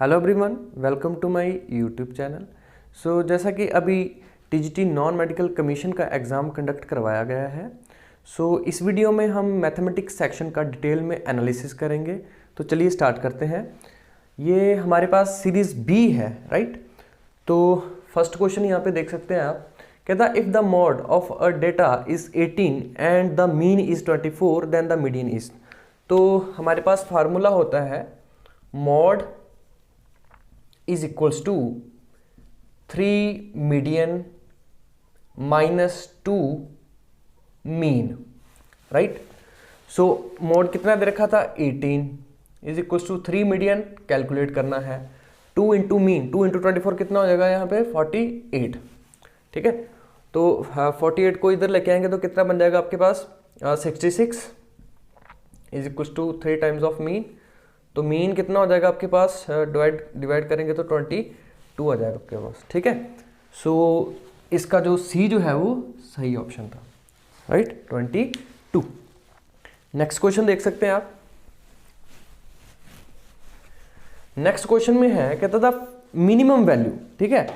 Hello everyone, welcome to my YouTube channel. जैसा कि अभी टीजीटी नॉन मेडिकल कमीशन का एग्ज़ाम कंडक्ट करवाया गया है। इस वीडियो में हम मैथमेटिक्स सेक्शन का डिटेल में एनालिसिस करेंगे। तो चलिए स्टार्ट करते हैं। ये हमारे पास सीरीज़ बी है, राइट। तो फर्स्ट क्वेश्चन यहाँ पे देख सकते हैं आप। कहता if the mode of a data is 18 and the mean is 24 then the median is. तो हमारे पास फार्मूला होता है mode is equals to 3 median minus 2 mean, राइट। मोड कितना दे रखा था 18 is equals to 3 median calculate करना है, 2 इंटू मीन, 2 इंटू 24 कितना हो जाएगा यहाँ पे 48, ठीक है। तो 48 को इधर लेके आएंगे तो कितना बन जाएगा आपके पास 66 is equals to 3 times of mean. तो मीन कितना हो जाएगा आपके पास, डिवाइड करेंगे तो 22 आ जाएगा आपके पास, ठीक है। इसका जो सी जो है वो सही ऑप्शन था, राइट, 22। नेक्स्ट क्वेश्चन देख सकते हैं आप। नेक्स्ट क्वेश्चन में है कहता था मिनिमम वैल्यू, ठीक है,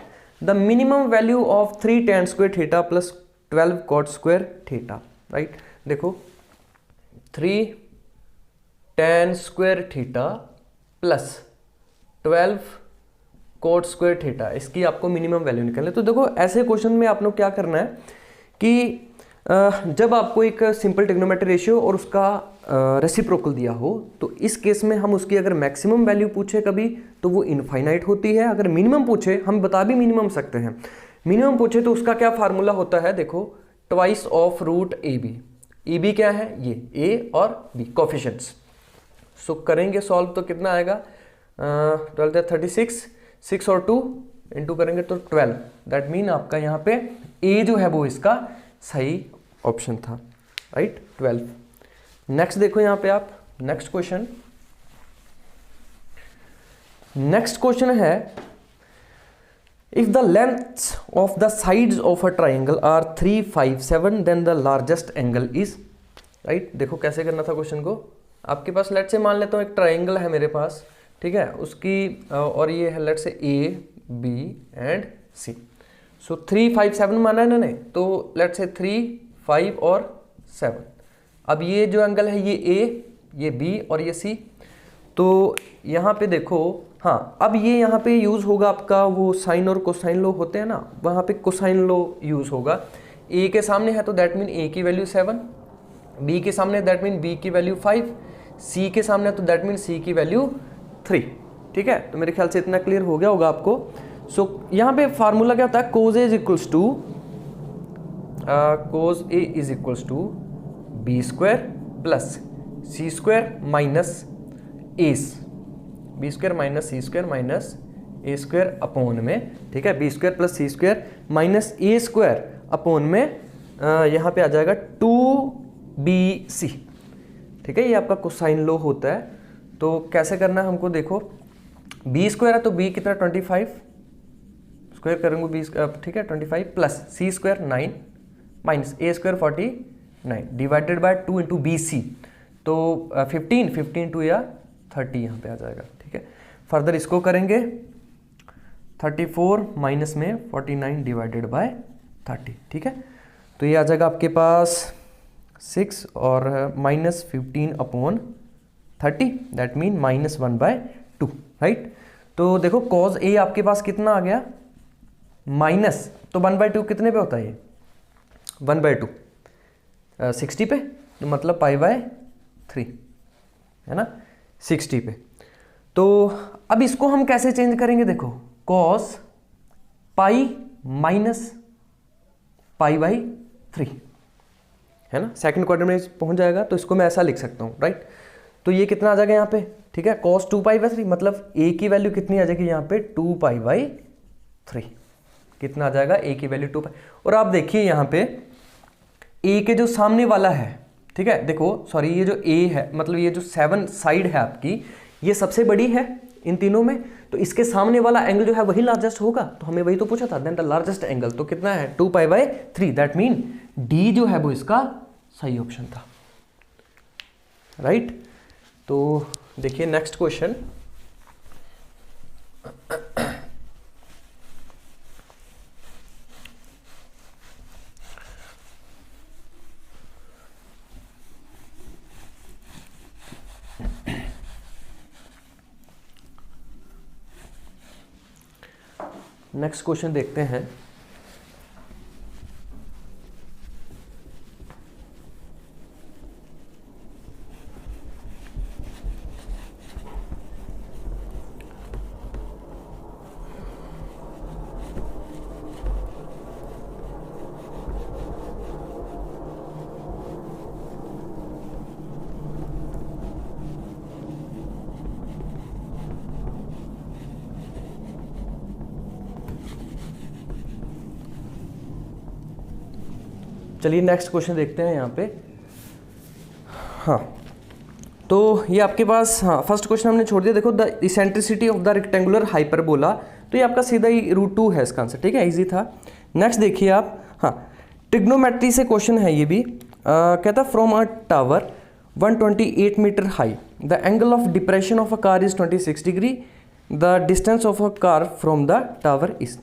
the minimum value of 3 tan square theta plus 12 cot square theta, right. देखो 3 tan square theta plus 12 cot square theta, इसकी आपको मिनिमम वैल्यू निकालनी। तो देखो ऐसे क्वेश्चन में आप लोग क्या करना है कि जब आपको एक सिंपल ट्रिग्नोमेट्री रेशियो और उसका रेसिप्रोकल दिया हो, तो इस केस में हम उसकी अगर मैक्सिमम वैल्यू पूछे कभी तो वो इनफाइनाइट होती है। अगर मिनिमम पूछे, हम बता भी मिनिमम सकते हैं, मिनिमम पूछे तो उसका क्या फार्मूला होता है, देखो twice of root A B. A B क्या है, ये ए और बी कोफिशिएंट्स। करेंगे सॉल्व तो कितना आएगा 12 या 36, 6 और 2 इंटू करेंगे तो 12। दैट मीन आपका यहाँ पे ए जो है वो इसका सही ऑप्शन था, राइट, 12। नेक्स्ट देखो यहाँ पे आप, नेक्स्ट क्वेश्चन है if the length of the sides of a triangle are 3, 5, 7 then the largest angle is, right. देखो कैसे करना था क्वेश्चन को। आपके पास लेट से मान लेता हूँ एक ट्राइंगल है मेरे पास, ठीक है, उसकी और ये है लेट से ए बी एंड सी। 3, 5, 7 माना है ना, नहीं तो लेट से 3, 5 और 7। अब ये जो एंगल है ये ए, ये बी और ये सी। तो यहाँ पे देखो, हाँ, अब ये यहाँ पे यूज़ होगा आपका वो साइन और कोसाइन लो होते हैं ना, वहाँ पे कोसाइन लो यूज़ होगा। ए के सामने है तो दैट मीन ए की वैल्यू 7, बी के सामने दैट मीन बी की वैल्यू 5, सी के सामने तो दैट मीन सी की वैल्यू 3, ठीक है। तो मेरे ख्याल से इतना क्लियर हो गया होगा आपको। यहाँ पे फार्मूला क्या होता है, cos A is equals to B square plus C square minus A, B square minus C square minus A square upon में, ठीक है, B square plus C square minus A square upon में यहाँ पे आ जाएगा 2bc, ठीक है। ये आपका कोसाइन लो होता है। तो कैसे करना है हमको, देखो बी स्क्वायर है तो बी कितना 25 स्क्वायर करेंगे बी, ठीक है, 25 plus C square 9 minus A square 49 divided by 2 into B C. तो 15 टू या 30 यहाँ पे आ जाएगा, ठीक है। फर्दर इसको करेंगे 34 माइनस में 49 डिवाइडेड बाय 30, ठीक है। तो ये आ जाएगा आपके पास 6 और minus 15 upon 30, that mean -1/2, right. तो देखो कॉज ए आपके पास कितना आ गया माइनस, तो 1/2 कितने पे होता है ये 1/2 60 पे, तो मतलब π/3 है ना, 60 पे। तो अब इसको हम कैसे चेंज करेंगे, देखो कॉस पाई माइनस π/3 है ना, सेकंड क्वाड्रेंट में पहुंच जाएगा। तो इसको मैं ऐसा लिख सकता हूँ, राइट। तो ये कितना आ जाएगा यहाँ पे, ठीक है, cos 2π/3, मतलब a की वैल्यू कितनी आ जाएगी यहाँ पे 2π/3, कितना आ जाएगा a की वैल्यू 2π। और आप देखिए यहाँ पे a के जो सामने वाला है, ठीक है, देखो सॉरी ये जो a है, मतलब ये जो 7 साइड है आपकी, ये सबसे बड़ी है इन तीनों में, तो इसके सामने वाला एंगल जो है वही लार्जेस्ट होगा। तो हमें वही तो पूछा था, देन द लार्जेस्ट एंगल तो कितना है 2π/3, दैट मीन डी जो है वो इसका सही ऑप्शन था, राइट। तो देखिए नेक्स्ट क्वेश्चन, नेक्स्ट क्वेश्चन देखते हैं। चलिए नेक्स्ट क्वेश्चन देखते हैं यहाँ पे। हाँ, तो ये आपके पास, हाँ फर्स्ट क्वेश्चन हमने छोड़ दिया। देखो, the eccentricity of the rectangular hyperbola, तो ये आपका सीधा ही √2 है इसका आंसर, ठीक है, इजी था। नेक्स्ट देखिए आप, हाँ ट्रिग्नोमेट्री से क्वेश्चन है ये भी। कहता from a tower 128 metre high the angle of depression of a car is 26 degree, the distance of a car from the tower is.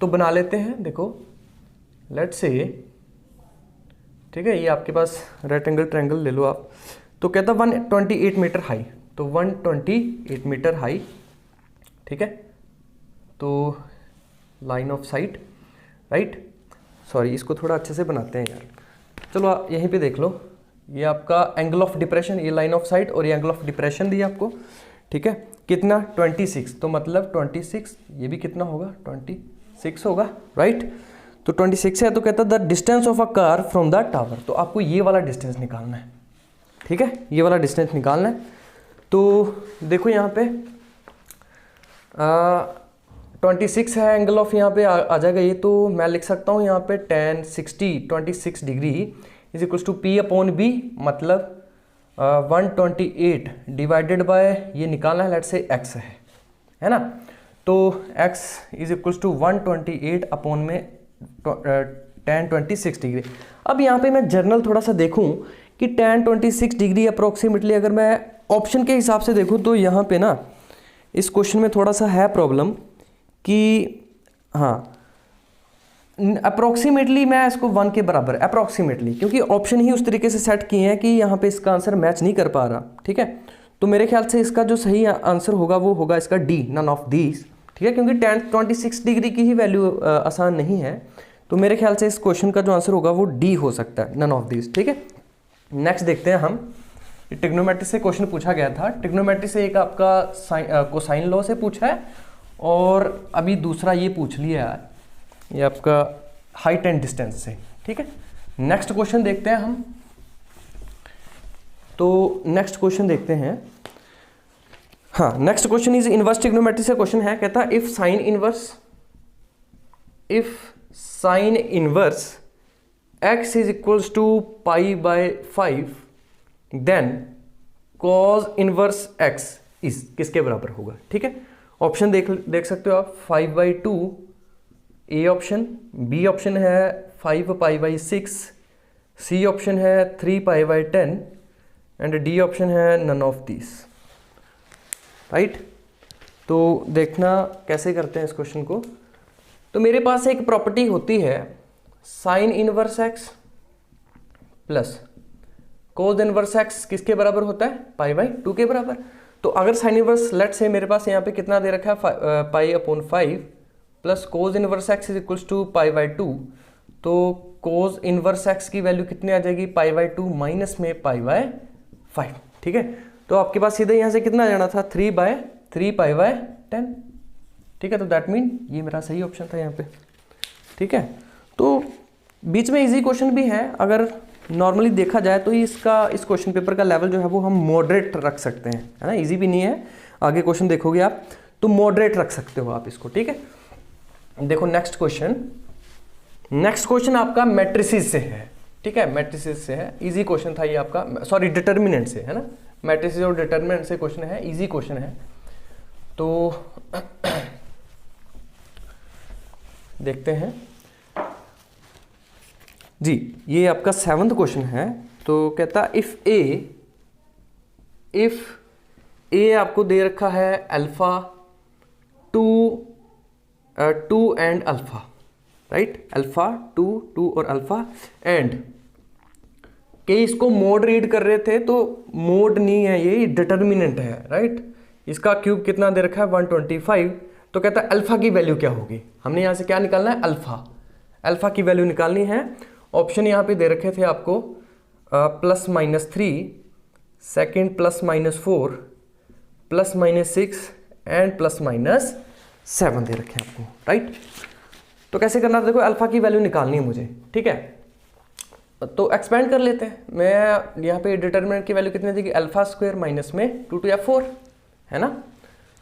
तो बना लेते हैं, देखो लेट्स से, ठीक है, ये आपके पास रेक्टेंगल ट्रायंगल ले लो आप। तो कहता 128 मीटर हाई, तो 128 मीटर हाई, ठीक है, तो line of site, right, sorry इसको थोड़ा अच्छे से बनाते हैं यार। चलो आप यहीं पे देख लो, ये आपका एंगल ऑफ डिप्रेशन, ये लाइन ऑफ साइट और ये एंगल ऑफ डिप्रेशन दिया आपको, ठीक है, कितना 26, तो मतलब 26, ये भी कितना होगा 26 होगा, राइट। तो 26 है, तो कहता the distance of a car from the tower, तो आपको ये वाला डिस्टेंस निकालना है, ठीक है, ये वाला डिस्टेंस निकालना है। तो देखो यहाँ पे 26 है, एंगल ऑफ यहाँ पे आ जाएगा ये, तो मैं लिख सकता हूँ यहाँ पे tan 26 degree is equals to P/B, मतलब 128 डिवाइडेड बाय ये निकालना है, लेट्स से x है ना, तो x is equals to 128 upon में tan 26 डिग्री। अब यहाँ पे मैं जर्नल थोड़ा सा देखूँ कि tan 26 डिग्री अप्रोक्सीमेटली अगर मैं ऑप्शन के हिसाब से देखूँ, तो यहाँ पे ना इस क्वेश्चन में थोड़ा सा है प्रॉब्लम कि हाँ अप्रोक्सीमेटली मैं इसको 1 के बराबर अप्रोक्सीमेटली, क्योंकि ऑप्शन ही उस तरीके से सेट किए हैं कि यहाँ पे इसका आंसर मैच नहीं कर पा रहा, ठीक है। तो मेरे ख्याल से इसका जो सही आंसर होगा वो होगा इसका डी, नन ऑफ दीज, ठीक है, क्योंकि tan 26 डिग्री की ही वैल्यू आसान नहीं है, तो मेरे ख्याल से इस क्वेश्चन का जो आंसर होगा वो डी हो सकता है, नन ऑफ दीज, ठीक है। नेक्स्ट देखते हैं हम, ट्रिग्नोमेट्री से क्वेश्चन पूछा गया था। ट्रिग्नोमेट्री से एक आपका कोसाइन लॉ से पूछा है, और अभी दूसरा ये पूछ लिया है, ये आपका हाइट एंड डिस्टेंस से, ठीक है। नेक्स्ट क्वेश्चन देखते हैं हम, तो नेक्स्ट क्वेश्चन देखते हैं। हाँ, next question is inverse trigonometry से क्वेश्चन है, कहता if sine inverse x is equals to π/5 then cos inverse x is किसके बराबर होगा, ठीक है। ऑप्शन देख सकते हो आप, 5/2 ए ऑप्शन, बी ऑप्शन है 5π/6, सी ऑप्शन है 3π/10 एंड डी ऑप्शन है नन ऑफ दिस, राइट। तो देखना कैसे करते हैं इस क्वेश्चन को। तो मेरे पास एक प्रॉपर्टी होती है sign inverse x plus cos inverse x किसके बराबर होता है, π/2 के बराबर। तो अगर साइन इनवर्स लेट से मेरे पास यहाँ पे कितना दे रखा है π/5 plus cos inverse x is equals to π/2, तो कोस इनवर्स x की वैल्यू कितनी आ जाएगी, π/2 माइनस में π/5, ठीक है। तो आपके पास सीधे यहाँ से कितना जाना था, 3/3π/10, ठीक है। तो दैट मीन ये मेरा सही ऑप्शन था यहाँ पे, ठीक है। तो बीच में इजी क्वेश्चन भी है, अगर नॉर्मली देखा जाए तो इसका इस क्वेश्चन पेपर का लेवल जो है वो हम मॉडरेट रख सकते हैं, है ना, इजी भी नहीं है। आगे क्वेश्चन देखोगे आप तो मॉडरेट रख सकते हो आप इसको, ठीक है। देखो नेक्स्ट क्वेश्चन आपका मैट्रिसेस से है, ठीक है, मैट्रिसेस से है, इजी क्वेश्चन था ये आपका, सॉरी डिटर्मिनेंट से है ना, मैट्रिसेस और डिटर्मिनेंट से क्वेश्चन है, इजी क्वेश्चन है। तो देखते हैं जी, ये आपका 7th क्वेश्चन है। तो कहता इफ ए आपको दे रखा है alpha 2 and alpha, right, alpha 2 और अल्फा एंड के इसको मोड रीड कर रहे थे, तो मोड नहीं है ये डिटर्मिनेंट है, राइट। इसका क्यूब कितना दे रखा है 125, तो कहता है अल्फा की वैल्यू क्या होगी। हमने यहाँ से क्या निकालना है, अल्फा, अल्फा की वैल्यू निकालनी है। ऑप्शन यहाँ पे दे रखे थे आपको +-3, सेकेंड +-4, +-6 एंड +-7 दे रखे हैं आपको, राइट। तो कैसे करना था, देखो अल्फा की वैल्यू निकालनी है मुझे, ठीक है। तो एक्सपेंड कर लेते हैं। मैं यहाँ पे डिटरमिनेंट की वैल्यू कितनी देगी, अल्फा स्क्वायर माइनस में 2 है ना।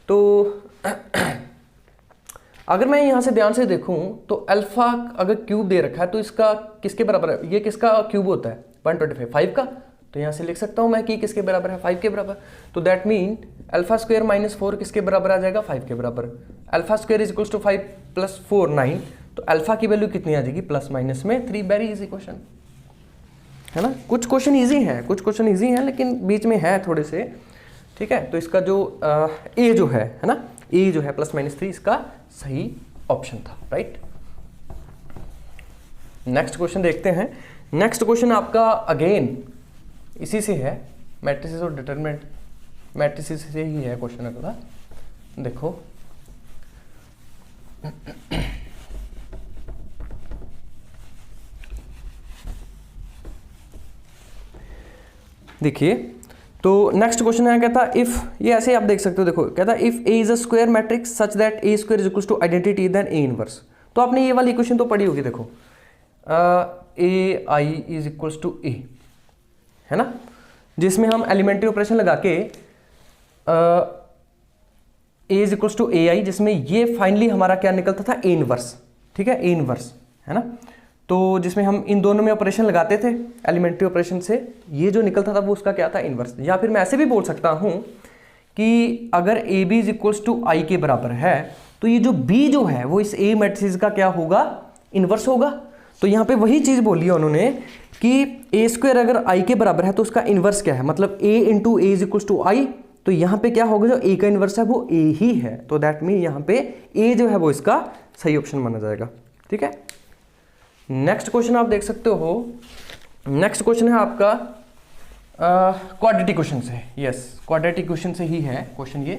तो अगर मैं यहाँ से ध्यान से देखूँ तो अल्फा अगर क्यूब दे रखा है तो इसका किसके बराबर है, ये किसका क्यूब होता है 125, 5 का। तो यहाँ से लिख सकता हूँ मैं कि किसके बराबर है, 5 के बराबर। तो दैट मीन अल्फा स्क्वायर -4 किसके बराबर आ जाएगा, 5 के बराबर। Alpha square is equals to 5 + 4 9। तो अल्फा की वैल्यू कितनी आ जाएगी, +- में 3। वेरी इजी क्वेश्चन है ना। कुछ क्वेश्चन इजी हैं, कुछ क्वेश्चन इजी हैं, लेकिन बीच में है थोड़े से, ठीक है। तो इसका जो ए जो है ना, ए जो है +-3 इसका सही ऑप्शन था, राइट। नेक्स्ट क्वेश्चन देखते हैं। नेक्स्ट क्वेश्चन आपका अगेन इसी से है, मैट्रिसेस और डिटरमिनेंट मैट्रिसेस से ही है क्वेश्चन अगला। देखो देखिए, तो नेक्स्ट क्वेश्चन है, कहता इफ, ये ऐसे आप देख सकते हो, देखो कहता if A is a square matrix such that A square is equals to identity then A inverse. तो आपने ये वाली इक्वेशन तो पढ़ी होगी, देखो A I is equals to A, है ना, जिसमें हम एलिमेंट्री ऑपरेशन लगा के A is equals to A I, जिसमें ये फाइनली हमारा क्या निकलता था, ए इनवर्स, ठीक है, ए इनवर्स, है ना। तो जिसमें हम इन दोनों में ऑपरेशन लगाते थे एलिमेंट्री ऑपरेशन से, ये जो निकलता था वो उसका क्या था, इनवर्स। या फिर मैं ऐसे भी बोल सकता हूं कि अगर A B is equals to I के बराबर है तो ये जो बी जो है वो इस ए मैट्रिक्स का क्या होगा, इनवर्स होगा। तो यहाँ पे वही चीज बोली है उन्होंने कि ए स्क्वायर अगर आई के बराबर है तो उसका इनवर्स क्या है, मतलब A into A is equals to I. तो यहाँ पे क्या होगा, जो ए का इनवर्स है वो ए ही है। तो दैट मीन यहाँ पे ए जो है वो इसका सही ऑप्शन माना जाएगा, ठीक है। नेक्स्ट क्वेश्चन आप देख सकते हो, नेक्स्ट क्वेश्चन है आपका क्वाड्रेटिक क्वेश्चन से। यस, क्वाड्रेटिक क्वेश्चन से ही है क्वेश्चन ये।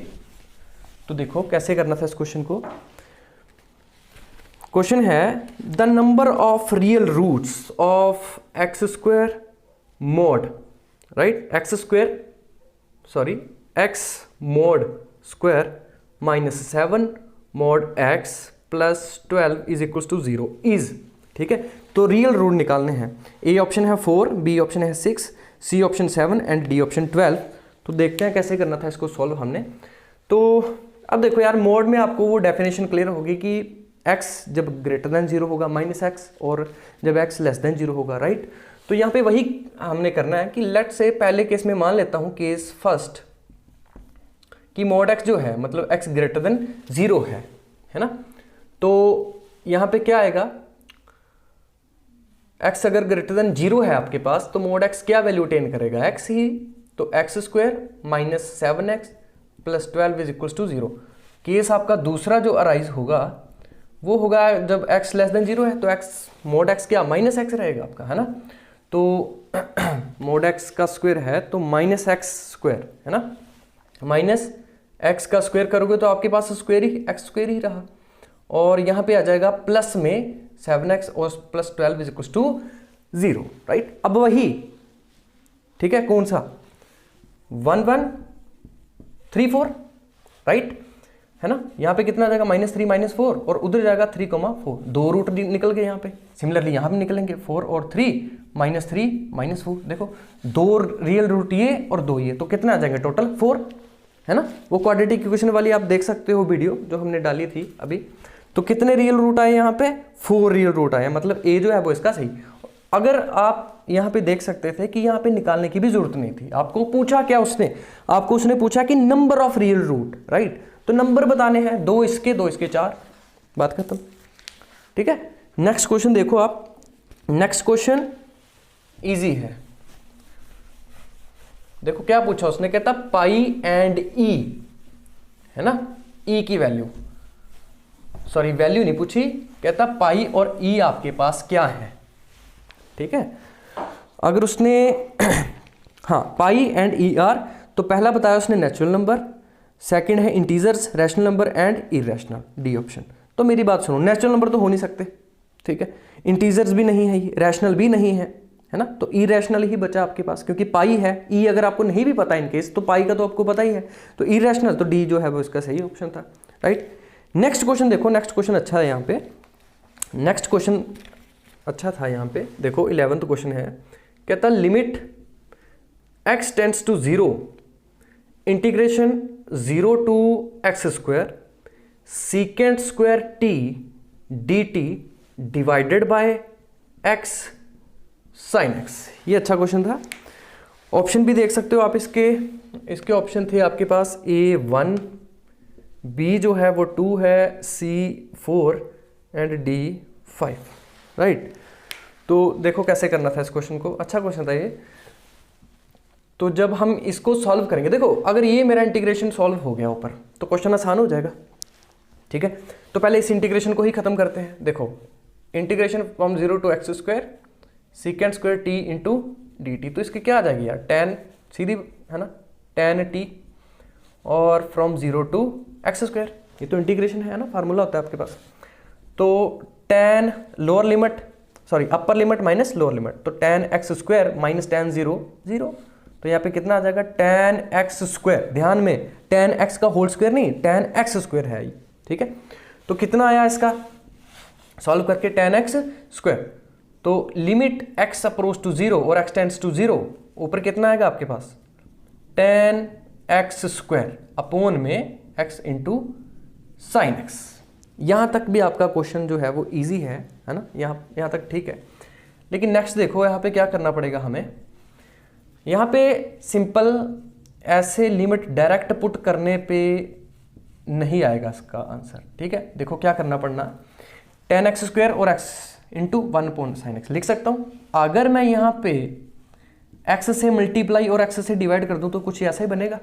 तो देखो कैसे करना था इस क्वेश्चन को। क्वेश्चन है the number of real roots of x square mod, right, x mod square -7 mod x +12 is equals to 0 is, ठीक है। तो रियल रूट निकालने हैं। ए ऑप्शन है 4, बी ऑप्शन है 6, C option 7 and D option 12। तो देखते हैं कैसे करना था इसको सॉल्व हमने। तो अब देखो यार, मोड में आपको वो डेफिनेशन क्लियर होगी कि x जब ग्रेटर देन 0 होगा -x, और जब x लेस देन 0 होगा, राइट। तो यहाँ पे वही हमने करना है कि लेट से पहले केस में मान लेता हूँ, केस फर्स्ट, कि मोड x जो है मतलब x ग्रेटर देन 0 है ना। तो यहाँ पे क्या आएगा, x अगर ग्रेटर देन 0 है आपके पास तो मोड x क्या वैल्यू अटेन करेगा, x ही। तो x square -7x +12 is equals to 0। Case आपका दूसरा जो अराइज होगा वो होगा जब x लेस देन 0 है, तो x मोड x क्या -x रहेगा आपका, है ना। तो मोड x का स्क्वायर है तो -x स्क्वायर, है ना, -x का स्क्वायर करोगे तो आपके पास स्क्वायर ही x स्क्वायर ही रहा, और यहाँ पे आ जाएगा प्लस में 7x और +12 इज इक्वल्स टू 0, राइट। अब वही, ठीक है, कौन सा 1 1 3 4, राइट, है ना। यहाँ पे कितना आ जाएगा, -3 -4, और उधर जाएगा 3,4। दो रूट निकल गए यहाँ पे। सिमिलरली यहाँ भी निकलेंगे 4 और 3, -3 -4। देखो दो रियल रूट ये और दो ये, तो कितना आ जाएंगे टोटल 4, है ना। वो क्वाड्रेटिक इक्वेशन वाली आप देख सकते हो वीडियो जो हमने डाली थी अभी। तो कितने रियल रूट आए यहाँ पे, 4 रियल रूट आए, मतलब ए जो है वो इसका सही। अगर आप यहाँ पे देख सकते थे कि यहाँ पे निकालने की भी जरूरत नहीं थी। आपको पूछा क्या उसने, आपको उसने पूछा कि number of real root, right. तो नंबर बताने हैं, 2 इसके 4, बात खत्म, ठीक है। नेक्स्ट क्वेश्चन देखो आप, नेक्स्ट क्वेश्चन इजी है। देखो क्या पूछा उसने, कहता पाई एंड ई, है ना, ई की वैल्यू, सॉरी वैल्यू नहीं पूछी, कहता पाई और ई आपके पास क्या है, ठीक है। अगर उसने हाँ पाई एंड ई आर, तो पहला बताया उसने नेचुरल नंबर, सेकंड है integers, rational number and irrational, D option. तो मेरी बात सुनो, नेचुरल नंबर तो हो नहीं सकते, ठीक है, इंटीजर्स भी नहीं है, रैशनल भी नहीं है ना, तो इरेशनल ही बचा आपके पास, क्योंकि पाई है, ई अगर आपको नहीं भी पता इन केस तो पाई का तो आपको पता ही है, तो इरेशनल, तो डी जो है वो इसका सही ऑप्शन था, राइट। नेक्स्ट क्वेश्चन देखो, नेक्स्ट क्वेश्चन अच्छा है यहाँ पे, नेक्स्ट क्वेश्चन अच्छा था यहाँ पे, देखो 11th क्वेश्चन है, कहता limit x tends to 0 integration 0 to x square secant square t dt divided by x sine x। ये अच्छा क्वेश्चन था। ऑप्शन भी देख सकते हो आप इसके ऑप्शन थे आपके पास A1, B जो है वो 2 है, C 4 एंड D 5, राइट। तो देखो कैसे करना था इस क्वेश्चन को, अच्छा क्वेश्चन था ये। तो जब हम इसको सॉल्व करेंगे, देखो अगर ये मेरा इंटीग्रेशन सॉल्व हो गया ऊपर तो क्वेश्चन आसान हो जाएगा, ठीक है। तो पहले इस इंटीग्रेशन को ही खत्म करते हैं। देखो integration from 0 to x square secant square t into d t, तो इसकी क्या आ जाएगी यार, tan सीधी है ना, tan t और फ्रॉम 0 टू एक्स स्क्वायर, ये तो इंटीग्रेशन है ना, फार्मूला होता है आपके पास। तो tan lower limit, sorry upper limit minus lower limit, तो tan x square minus tan 0 0, तो यहाँ पे कितना आ जाएगा tan एक्स स्क्वायर, ध्यान में tan x का होल स्क्वायर नहीं, tan एक्स स्क्वायर है, ठीक है। तो कितना आया इसका सॉल्व करके tan एक्स स्क्वायर, तो लिमिट x अप्रोच टू 0 और x टेंड्स टू 0, ऊपर कितना आएगा आपके पास tan एक्स स्क्वायर अपोन में x इंटू साइन एक्स। यहाँ तक भी आपका क्वेश्चन जो है वो इजी है ना, यहाँ तक ठीक है। लेकिन नेक्स्ट देखो यहाँ पे क्या करना पड़ेगा हमें, यहाँ पे सिंपल ऐसे लिमिट डायरेक्ट पुट करने पे नहीं आएगा इसका आंसर, ठीक है। देखो क्या करना पड़ना, tan एक्स स्क्वायर और x into 1 upon sine x लिख सकता हूँ। अगर मैं यहाँ पे x से मल्टीप्लाई और x से डिवाइड कर दूँ तो कुछ ऐसा ही बनेगा,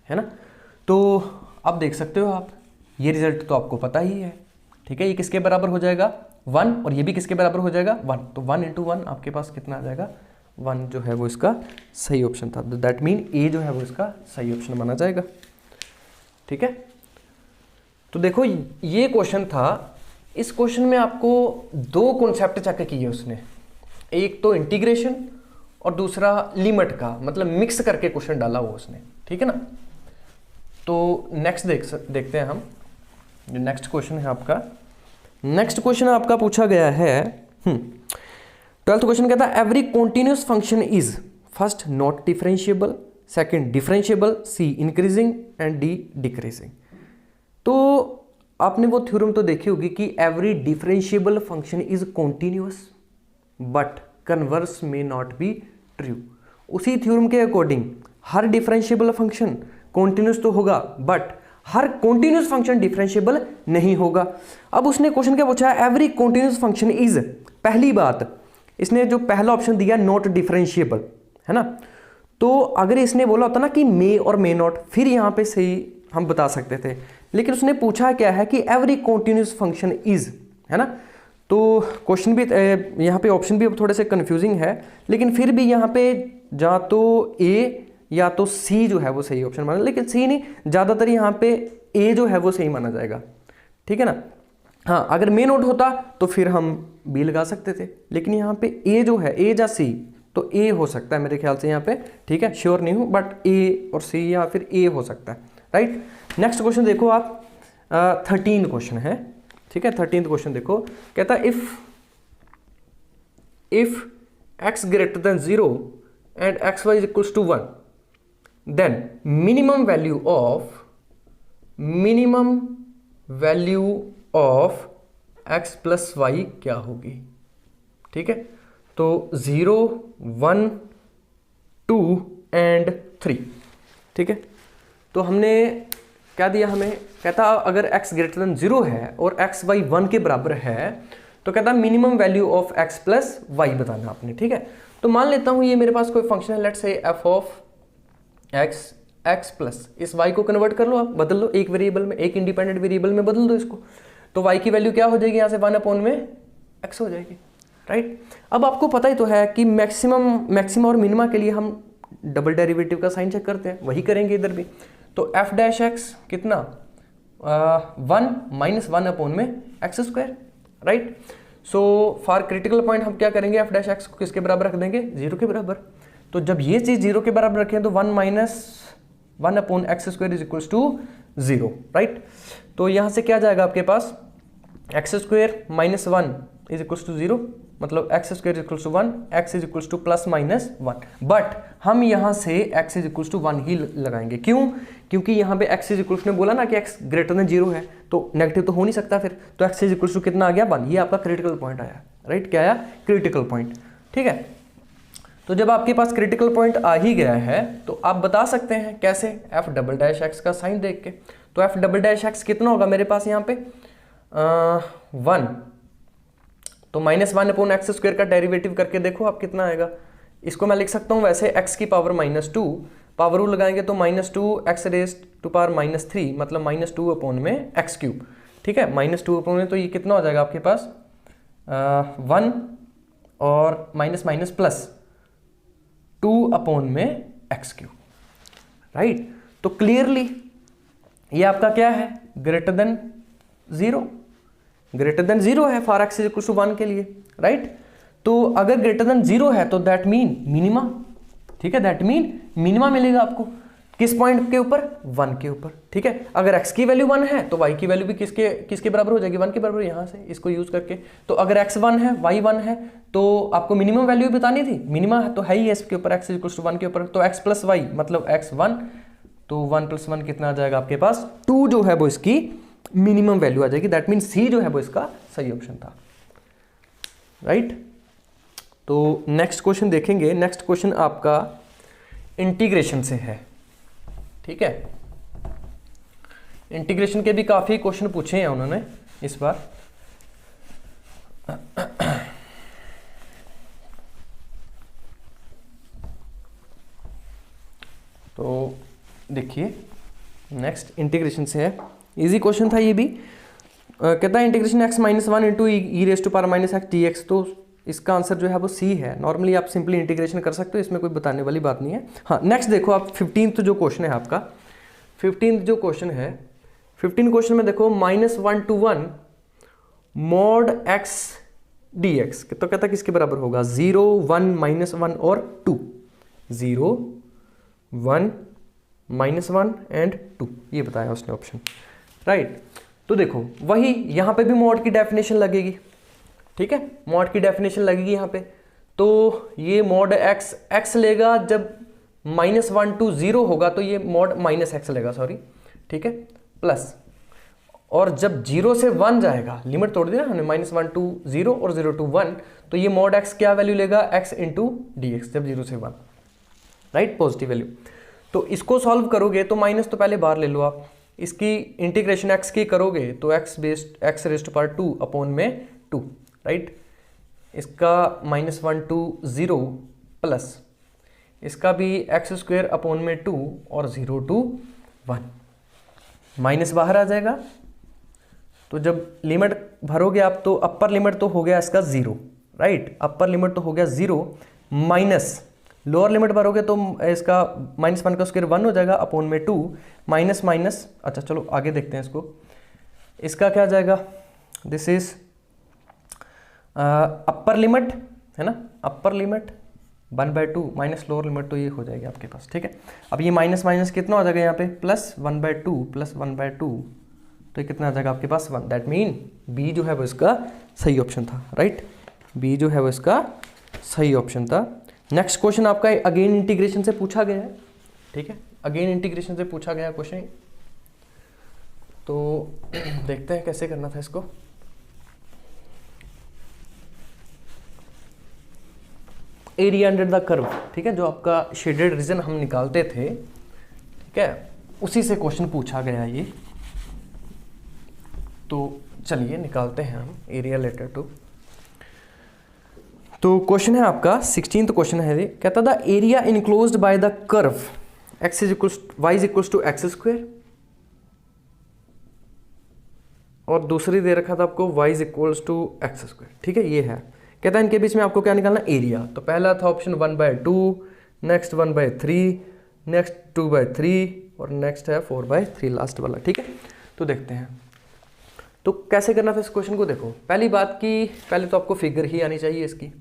है ना। तो अब देख सकते हो आप, ये रिजल्ट तो आपको पता ही है, ठीक है। ये किसके बराबर हो जाएगा 1, और ये भी किसके बराबर हो जाएगा 1, तो 1 इंटू 1 आपके पास कितना आ जाएगा 1 जो है वो इसका सही ऑप्शन था। दैट मीन ए जो है वो इसका सही ऑप्शन माना जाएगा, ठीक है। तो देखो ये क्वेश्चन था, इस क्वेश्चन में आपको 2 कॉन्सेप्ट चेक किए उसने, एक तो इंटीग्रेशन और दूसरा लिमिट का, मतलब मिक्स करके क्वेश्चन डाला हुआ उसने, ठीक है ना। तो नेक्स्ट देखते हैं हम, जो नेक्स्ट क्वेश्चन है आपका, नेक्स्ट क्वेश्चन आपका पूछा गया है 12th क्वेश्चन कहता है every continuous function is first not differentiable, second differentiable, C increasing and D decreasing. तो आपने वो थ्योरम तो देखी होगी कि every differentiable function is continuous but converse में नॉट बी ट्रू। उसी थ्योरम के अकॉर्डिंग हर डिफरेंशिएबल फंक्शन कॉन्टिन्यूअस तो होगा बट हर कॉन्टिन्यूअस फंक्शन डिफरेंशिएबल नहीं होगा। अब उसने क्वेश्चन क्या पूछा है, एवरी कॉन्टिन्यूअस फंक्शन इज, पहली बात इसने जो पहला ऑप्शन दिया नॉट डिफरेंशिएबल, है ना। तो अगर इसने बोला होता ना कि मे और मे नॉट, फिर यहाँ पे सही हम बता सकते थे, लेकिन उसने पूछा क्या है कि एवरी कॉन्टिन्यूअस फंक्शन इज, है ना। तो क्वेश्चन भी यहाँ पे ऑप्शन भी थोड़े से कंफ्यूजिंग है, लेकिन फिर भी यहाँ पे या तो ए या तो सी जो है वो सही ऑप्शन माना, लेकिन सी नहीं, ज़्यादातर यहाँ पे ए जो है वो सही माना जाएगा, ठीक है ना। हाँ अगर मे नोट होता तो फिर हम बी लगा सकते थे, लेकिन यहाँ पे ए जो है, ए या सी, तो ए हो सकता है मेरे ख्याल से यहाँ पे, ठीक है, श्योर नहीं हूँ, बट ए और सी या फिर ए हो सकता है, राइट। नेक्स्ट क्वेश्चन देखो आप, 13 क्वेश्चन है, ठीक है। 13th क्वेश्चन देखो, कहता है if x greater than 0 and xy is equals to 1 then minimum value of x plus y क्या होगी, ठीक है। तो 0 1 2 एंड 3, ठीक है। तो हमने क्या दिया, हमें कहता अगर x ग्रेटर देन 0 है और x y 1 के बराबर है तो कहता minimum value of x plus y बताना आपने, ठीक है। तो मान लेता हूं ये मेरे पास कोई फंक्शन है, let's say f of x plus, इस y को कन्वर्ट कर लो आप, बदल लो एक वेरिएबल में, एक इंडिपेंडेंट वेरिएबल में बदल दो इसको, तो y की वैल्यू क्या हो जाएगी यहाँ से 1 अपॉन में x हो जाएगी, राइट। अब आपको पता ही तो है कि मैक्सिमम और मिनिमा के लिए हम डबल डेरिवेटिव का साइन चेक करते हैं, वही करेंगे इधर भी। तो एफ डैश एक्स कितना 1 माइनस 1 अपॉन में x square, right. So for critical point हम क्या करेंगे, एफ डैश एक्स को किसके बराबर रख देंगे, 0 के बराबर। तो जब ये चीज़ 0 के बराबर रखें तो 1 minus 1 upon x square is equals to 0, right. तो यहाँ से क्या जाएगा आपके पास, x square minus 1 is equals to 0, मतलब x square is equals to 1, x is equals to plus minus 1। But हम यहाँ से एक्स इज इक्वल्स टू 1 ही लगाएंगे, क्यों, क्योंकि यहाँ पे एक्स इज इक्वल्स ने बोला ना कि एक्स ग्रेटर देन 0 है, तो नेगेटिव तो हो नहीं सकता फिर, तो एक्स इज इक्वल्स टू कितना आ गया 1, ये आपका क्रिटिकल पॉइंट आया, राइट। क्या आया, क्रिटिकल पॉइंट, ठीक है। तो जब आपके पास क्रिटिकल पॉइंट आ ही गया है तो आप बता सकते हैं कैसे, एफ डबल डैश एक्स का साइन देख के। तो एफ डबल डैश एक्स कितना होगा मेरे पास यहाँ पे 1, तो माइनस 1 अपॉन एक्स स्क्वायर का डेरिवेटिव करके देखो आप कितना आएगा। इसको मैं लिख सकता हूँ वैसे एक्स की पावर -2, पावर रूल लगाएंगे तो -2 एक्स रेज टू पावर -3, मतलब -2 अपॉन में एक्स क्यूब, ठीक है। -2 अपॉन में तो ये कितना हो जाएगा आपके पास 1 और माइनस माइनस प्लस 2 अपॉन में एक्स क्यूब, राइट। तो क्लियरली ये आपका क्या है, ग्रेटर देन 0, ग्रेटर देन 0 है for x is equal to 1 के लिए, राइट। तो अगर ग्रेटर देन 0 है तो दैट मीन मिनिमा, ठीक है, दैट मीन मिनिमा मिलेगा आपको किस पॉइंट के ऊपर, 1 के ऊपर, ठीक है। अगर x की वैल्यू 1 है तो y की वैल्यू भी किसके बराबर हो जाएगी, 1 के बराबर, यहाँ से इसको यूज करके। तो अगर x 1 है y 1 है तो आपको मिनिमम वैल्यू बतानी थी, मिनिमा तो है ही इसके ऊपर, x इक्वल टू 1 के ऊपर, तो x प्लस y मतलब x 1, तो 1 प्लस 1 कितना आ जाएगा आपके पास 2, जो है वो इसकी मिनिमम वैल्यू आ जाएगी, दैट मीन सी जो है वो इसका सही ऑप्शन था, राइट। तो नेक्स्ट क्वेश्चन देखेंगे, नेक्स्ट क्वेश्चन आपका इंटीग्रेशन से है, ठीक है। इंटीग्रेशन के भी काफी क्वेश्चन पूछे हैं उन्होंने इस बार। तो देखिए नेक्स्ट इंटीग्रेशन से है, इजी क्वेश्चन था ये भी। कहता है integration x minus 1 into e raise to power minus x d x, तो इसका आंसर जो है वो सी है। नॉर्मली आप सिंपली इंटीग्रेशन कर सकते हो, इसमें कोई बताने वाली बात नहीं है। हाँ, नेक्स्ट देखो आप 15th जो क्वेश्चन है आपका, 15th जो क्वेश्चन है, 15 क्वेश्चन में देखो -1 to 1 मॉड x dx, तो कहता है किसके बराबर होगा, 0 1 -1 और 2, 0 1 -1 एंड 2, ये बताया उसने ऑप्शन, राइट। तो देखो वही यहाँ पे भी मॉड की डेफिनेशन लगेगी, ठीक है, मॉड की डेफिनेशन लगेगी यहाँ पे। तो ये मॉड x लेगा जब -1 to 0 होगा, तो ये मॉड -x लेगा, सॉरी, ठीक है, प्लस, और जब 0 से 1 जाएगा, लिमिट तोड़ दी ना हमने, -1 to 0 और 0 to 1, तो ये मॉड x क्या वैल्यू लेगा, x इंटू डी एक्स, जब 0 से 1, राइट, पॉजिटिव वैल्यू। तो इसको सॉल्व करोगे तो माइनस तो पहले बाहर ले लो आप, इसकी इंटीग्रेशन x की करोगे तो x raise to power 2 upon में 2, राइट। इसका -1 to 0 प्लस इसका भी x स्क्वायर अपॉन में 2 और 0 to 1, माइनस बाहर आ जाएगा। तो जब लिमिट भरोगे आप तो अपर लिमिट तो हो गया इसका 0, राइट, अपर लिमिट तो हो गया 0, माइनस लोअर लिमिट भरोगे तो इसका -1 का स्क्वायर 1 हो जाएगा अपॉन में 2, माइनस माइनस, अच्छा चलो आगे देखते हैं इसको, इसका क्या जाएगा, दिस इज अपर लिमिट है ना, upper limit 1/2 minus lower limit, तो ये हो जाएगी आपके पास, ठीक है। अब ये माइनस माइनस कितना हो जाएगा यहाँ पे, प्लस 1/2 प्लस 1/2, तो ये कितना आ जाएगा आपके पास 1, दैट मीन बी जो है वो इसका सही ऑप्शन था, राइट, बी जो है वो इसका सही ऑप्शन था। नेक्स्ट क्वेश्चन आपका अगेन इंटीग्रेशन से पूछा गया है, ठीक है, अगेन इंटीग्रेशन से पूछा गया क्वेश्चन, तो देखते हैं कैसे करना था इसको। एरिया अंडर द कर्व, ठीक है, जो आपका शेडेड रीजन हम निकालते थे, ठीक है, उसी से क्वेश्चन पूछा गया ये। तो चलिए निकालते हैं हम एरिया लेटर टू। तो क्वेश्चन है आपका 16th क्वेश्चन है, कहता था area enclosed by the curve x is equal y is equal to x square, और दूसरी दे रखा था आपको y is equal to x square, ठीक है, ये है। कहता है इनके बीच में आपको क्या निकालना, एरिया। तो पहला था ऑप्शन 1/2, नेक्स्ट 1/3, नेक्स्ट 2/3, और नेक्स्ट है 4/3 लास्ट वाला, ठीक है। तो देखते हैं तो कैसे करना था इस क्वेश्चन को। देखो पहली बात की पहले तो आपको फिगर ही आनी चाहिए इसकी।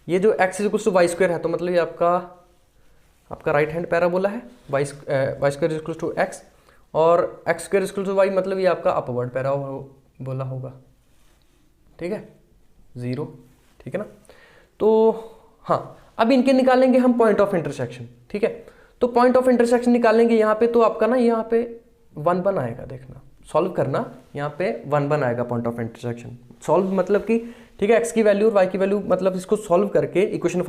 ये जो x equal to y square है तो मतलब ये आपका राइट हैंड पैराबोला है, y square equal to x, और x square equal to y मतलब ये आपका अपवर्ड पैराबोला होगा, ठीक है, 0, ठीक है ना। तो हाँ, अब इनके निकालेंगे हम पॉइंट ऑफ इंटरसेक्शन, ठीक है। तो पॉइंट ऑफ इंटरसेक्शन निकालेंगे यहाँ पे, तो आपका ना यहाँ पे 1 1 आएगा, देखना सॉल्व करना, यहाँ पे 1 1 आएगा पॉइंट ऑफ इंटरसेक्शन। सॉल्व मतलब कि ठीक है, एक्स की वैल्यू और वाई की वैल्यू, मतलब इसको सॉल्व करके इक्वेशन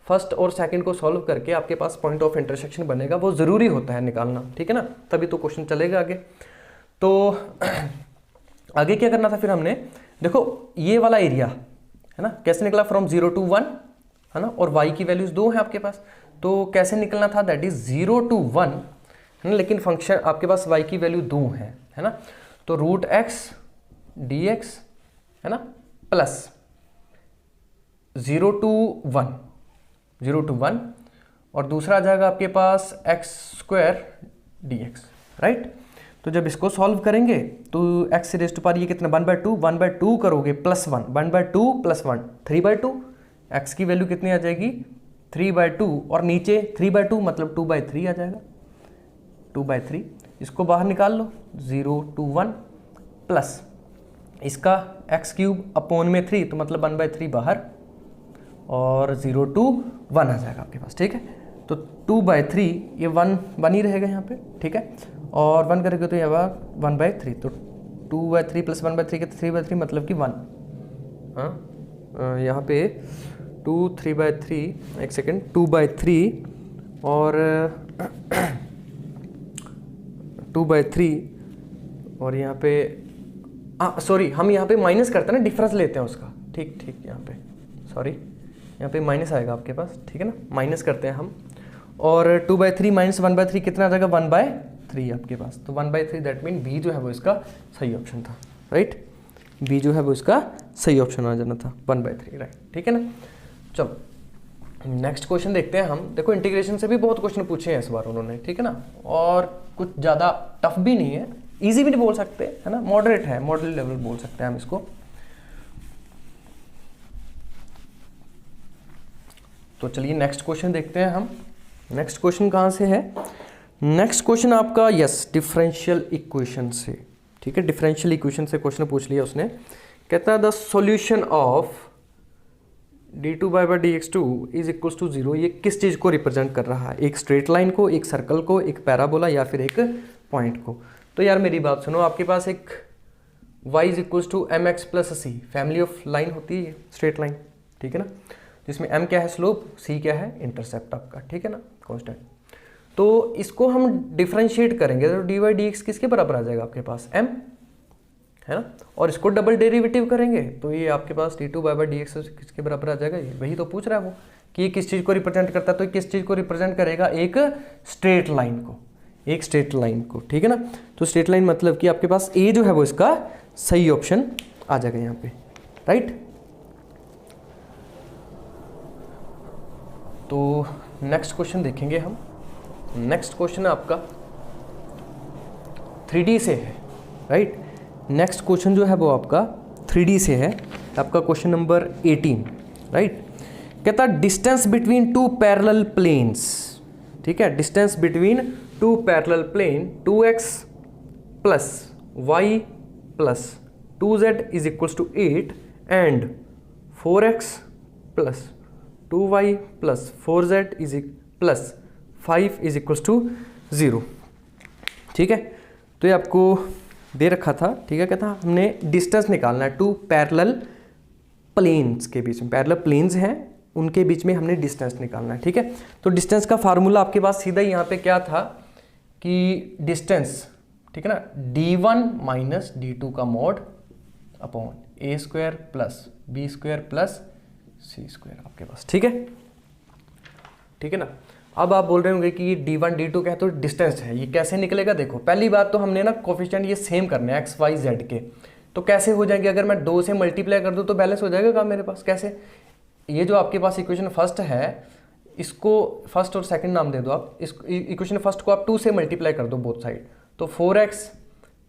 फर्स्ट और सेकंड को सॉल्व करके आपके पास पॉइंट ऑफ इंटरसेक्शन बनेगा। वो ज़रूरी होता है निकालना, ठीक है ना, तभी तो क्वेश्चन चलेगा आगे। तो आगे क्या करना था फिर हमने, देखो ये वाला एरिया है ना, कैसे निकला, फ्रॉम 0 to 1 है ना, और y की वैल्यूज 2 है आपके पास, तो कैसे निकलना था, दैट इज 0 to 1 है ना, लेकिन फंक्शन आपके पास y की वैल्यू 2 है ना, तो √x dx है ना प्लस 0 to 1 और दूसरा आ जाएगा आपके पास x² dx, राइट। तो जब इसको सॉल्व करेंगे तो x रेज़ टू पावर ये कितना 1/2 करोगे +1, 1/2 + 1 3/2, x की वैल्यू कितनी आ जाएगी 3/2, और नीचे 3/2 मतलब 2/3 आ जाएगा, 2/3। इसको बाहर निकाल लो, 0 to 1 प्लस इसका x³ अपॉन में 3 तो मतलब 1/3 बाहर, और 0 to 1 आ जाएगा आपके पास, ठीक है। तो 2/3 ये 1 ही रहेगा यहाँ पे, ठीक है, और 1 करेंगे तो यहाँ 1/3, तो 2/3 + 1/3 के 3/3 मतलब कि 1, हाँ यहाँ पे 3/3 एक सेकेंड 2/3 और 2/3 और यहाँ पे सॉरी हम यहाँ पे माइनस करते हैं ना, डिफरेंस लेते हैं उसका, ठीक यहाँ पे सॉरी यहाँ पे माइनस आएगा आपके पास, ठीक है ना, माइनस करते हैं हम, और 2/3 - 1/3 कितना आ जाएगा 1/3 आपके पास, तो 1/3 दैट मीन बी जो है वो इसका सही ऑप्शन था, राइट, बी जो है वो इसका सही ऑप्शन आ जाना था 1/3, राइट, ठीक है ना। चलो नेक्स्ट क्वेश्चन देखते हैं हम। देखो इंटीग्रेशन से भी बहुत क्वेश्चन पूछे हैं इस बार उन्होंने, ठीक है ना, और कुछ ज़्यादा टफ भी नहीं है, ईजी भी नहीं बोल सकते है ना, मॉडरेट है, मॉडरेट लेवल बोल सकते हैं हम इसको। तो चलिए नेक्स्ट क्वेश्चन देखते हैं हम। नेक्स्ट क्वेश्चन कहाँ से है, नेक्स्ट क्वेश्चन आपका यस डिफरेंशियल इक्वेशन से, ठीक है, डिफरेंशियल इक्वेशन से क्वेश्चन पूछ लिया उसने। कहता है the solution of d2/dx2 is equals to 0। ये किस चीज़ को रिप्रेजेंट कर रहा है, एक स्ट्रेट लाइन को, एक सर्कल को, एक पैराबोला या फिर एक पॉइंट को। तो यार मेरी बात सुनो, आपके पास एक y is equals to mx + c family of line होती है, स्ट्रेट लाइन, ठीक है ना, जिसमें m क्या है स्लोप, c क्या है इंटरसेप्ट आपका, ठीक है ना, कांस्टेंट। तो इसको हम डिफरेंशिएट करेंगे तो dy/dx किसके बराबर आ जाएगा आपके पास m है ना, और इसको डबल डेरिवेटिव करेंगे तो ये आपके पास d2/dx किसके बराबर आ जाएगा, ये वही तो पूछ रहा है वो कि ये किस चीज़ को रिप्रेजेंट करता है, तो किस चीज़ को रिप्रेजेंट करेगा, एक स्ट्रेट लाइन को, एक स्ट्रेट लाइन को, ठीक है ना। तो स्ट्रेट लाइन मतलब कि आपके पास ए जो है वो इसका सही ऑप्शन आ जाएगा यहाँ पे, राइट। तो नेक्स्ट क्वेश्चन देखेंगे हम। नेक्स्ट क्वेश्चन आपका 3D से है, राइट। नेक्स्ट क्वेश्चन जो है वो आपका 3D से है, आपका क्वेश्चन नंबर 18, राइट। कहता डिस्टेंस बिटवीन 2 पैरेलल प्लेन्स, ठीक है, distance between 2 parallel plane 2x + y + 2z is equals to 8 and 4x + 2y + 4z + 5 is equals to 0, ठीक है। तो ये आपको दे रखा था, ठीक है, कहता हमने डिस्टेंस निकालना है 2 पैरेलल प्लेन्स के बीच में, पैरेलल प्लेन्स हैं उनके बीच में हमने डिस्टेंस निकालना है, ठीक है। तो डिस्टेंस का फार्मूला आपके पास सीधा ही यहाँ पे क्या था कि डिस्टेंस, ठीक है ना, d1 - d2 का mod upon a² + b² + c² आपके पास, ठीक है, ठीक है ना। अब आप बोल रहे होंगे कि d1 d2 क्या है, तो डिस्टेंस है, ये कैसे निकलेगा। देखो पहली बात तो हमने ना कोफिशिएंट ये सेम करने हैं x y z के, तो कैसे हो जाएंगे, अगर मैं 2 से मल्टीप्लाई कर दूं तो बैलेंस हो जाएगा काम मेरे पास, कैसे। ये जो आपके पास इक्वेशन फर्स्ट है इसको फर्स्ट और सेकंड नाम दे दो आप, इस इक्वेशन फर्स्ट को आप 2 से मल्टीप्लाई कर दो बोथ साइड, तो 4x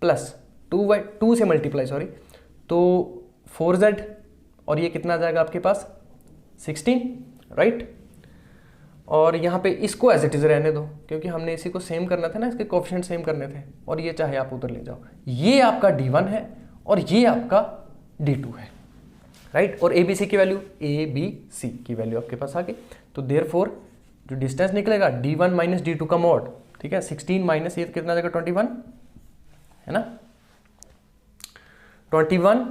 प्लस 2y, 2 से मल्टीप्लाई सॉरी, तो 4z, और ये कितना आ जाएगा आपके पास 16, राइट। और यहाँ पे इसको एज इट इज रहने दो, क्योंकि हमने इसी को सेम करना था ना, इसके कोएफिशिएंट सेम करने थे, और ये चाहे आप उधर ले जाओ। ये आपका d1 है और ये आपका d2 है, राइट। और ABC की वैल्यू, ABC की वैल्यू आपके पास आ गई। तो देयरफॉर जो डिस्टेंस निकलेगा d1 माइनस d2 का मॉड, ठीक है, 16 माइनस ये कितना जाएगा 21, है ना, 21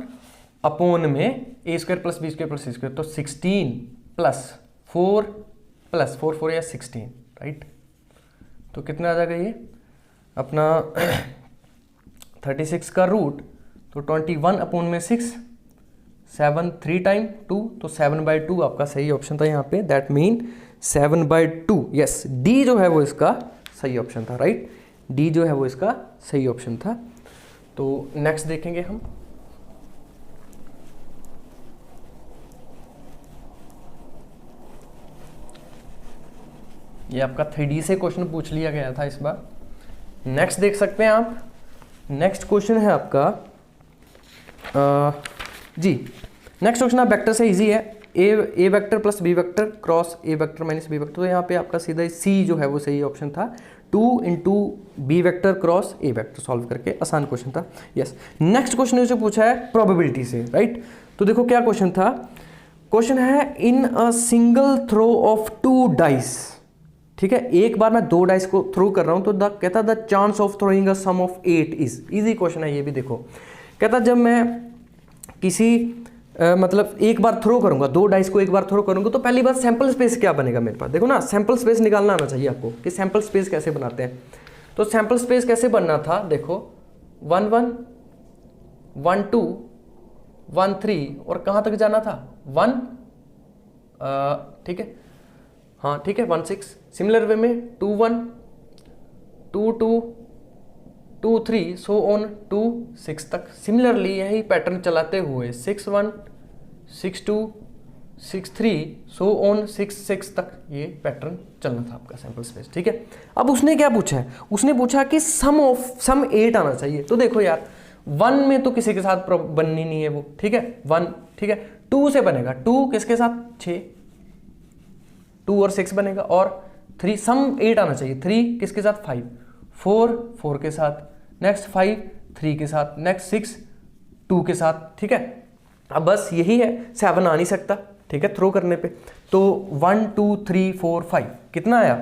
अपॉन में a² plus b² plus c², तो 16 प्लस 4 प्लस 4 4 या 16, राइट। तो कितना आ जाएगा ये अपना 36 का रूट, तो 21 अपॉन में 6, 7 3 टाइम 2, तो 7/2 आपका सही ऑप्शन था यहाँ पे। दैट मीन 7/2, यस, डी जो है वो इसका सही ऑप्शन था, राइट। डी जो है वो इसका सही ऑप्शन था। तो नेक्स्ट देखेंगे हम। ये आपका 3D से क्वेश्चन पूछ लिया गया था इस बार। नेक्स्ट देख सकते हैं आप, नेक्स्ट क्वेश्चन है आपका जी, नेक्स्ट क्वेश्चन आप वेक्टर से इजी है, A vector plus B vector cross A vector minus B vector. तो यहाँ पे आपका सीधा सी जो है वो सही ऑप्शन था, 2 into B vector cross A vector solve करके, आसान क्वेश्चन था, यस। नेक्स्ट क्वेश्चन जो पूछा है प्रोबेबिलिटी से, राइट। तो देखो क्या क्वेश्चन था, क्वेश्चन है in a single throw of 2 dice, ठीक है, एक बार मैं 2 डाइस को थ्रो कर रहा हूं, तो कहता the chance of throwing a sum of 8 is, easy question है ये भी। देखो कहता जब मैं किसी मतलब एक बार थ्रो करूंगा, 2 डाइस को एक बार थ्रो करूंगा, तो पहली बात सैंपल स्पेस क्या बनेगा मेरे पास। देखो ना, सैंपल स्पेस निकालना आना चाहिए आपको कि सैंपल स्पेस कैसे बनाते हैं। तो सैंपल स्पेस कैसे बनना था, देखो 1 1 1 2 1 3, और कहाँ तक जाना था 1, ठीक है, हाँ ठीक है 1 6। सिमिलर वे में 2 1 2 2 2 3 सो ऑन 2 6 तक। सिमिलरली यही पैटर्न चलाते हुए 6 1 6 2 6 3 सो ऑन 6 6 तक ये पैटर्न चलना था आपका सैंपल स्पेस, ठीक है। अब उसने क्या पूछा है, उसने पूछा कि सम 8 आना चाहिए। तो देखो यार 1 में तो किसी के साथ बननी नहीं है वो, ठीक है, 1, ठीक है, 2 से बनेगा, 2 किसके साथ 6, 2 और 6 बनेगा, और 3 सम 8 आना चाहिए, 3 किसके साथ 5, 4 4 के साथ, नेक्स्ट 5 3 के साथ, नेक्स्ट 6 2 के साथ, ठीक है। अब बस यही है, 7 आ नहीं सकता, ठीक है, थ्रो करने पे। तो 1 2 3 4 5 कितना आया,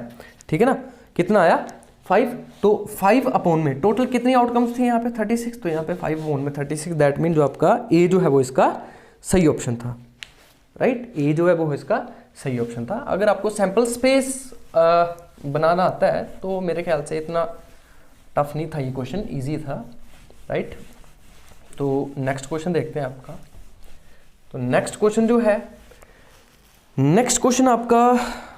ठीक है ना, कितना आया 5। तो 5 अपॉन में टोटल कितनी आउटकम्स थी यहाँ पे 36, तो यहाँ पे 5 अपॉन में 36, दैट मीन जो आपका ए जो है वो इसका सही ऑप्शन था, राइट। ए जो है वो इसका सही ऑप्शन था। अगर आपको सैंपल स्पेस बनाना आता है तो मेरे ख्याल से इतना टफ नहीं था ये क्वेश्चन, इजी था, राइट। तो नेक्स्ट क्वेश्चन देखते हैं आपका। तो नेक्स्ट क्वेश्चन जो है, नेक्स्ट क्वेश्चन आपका,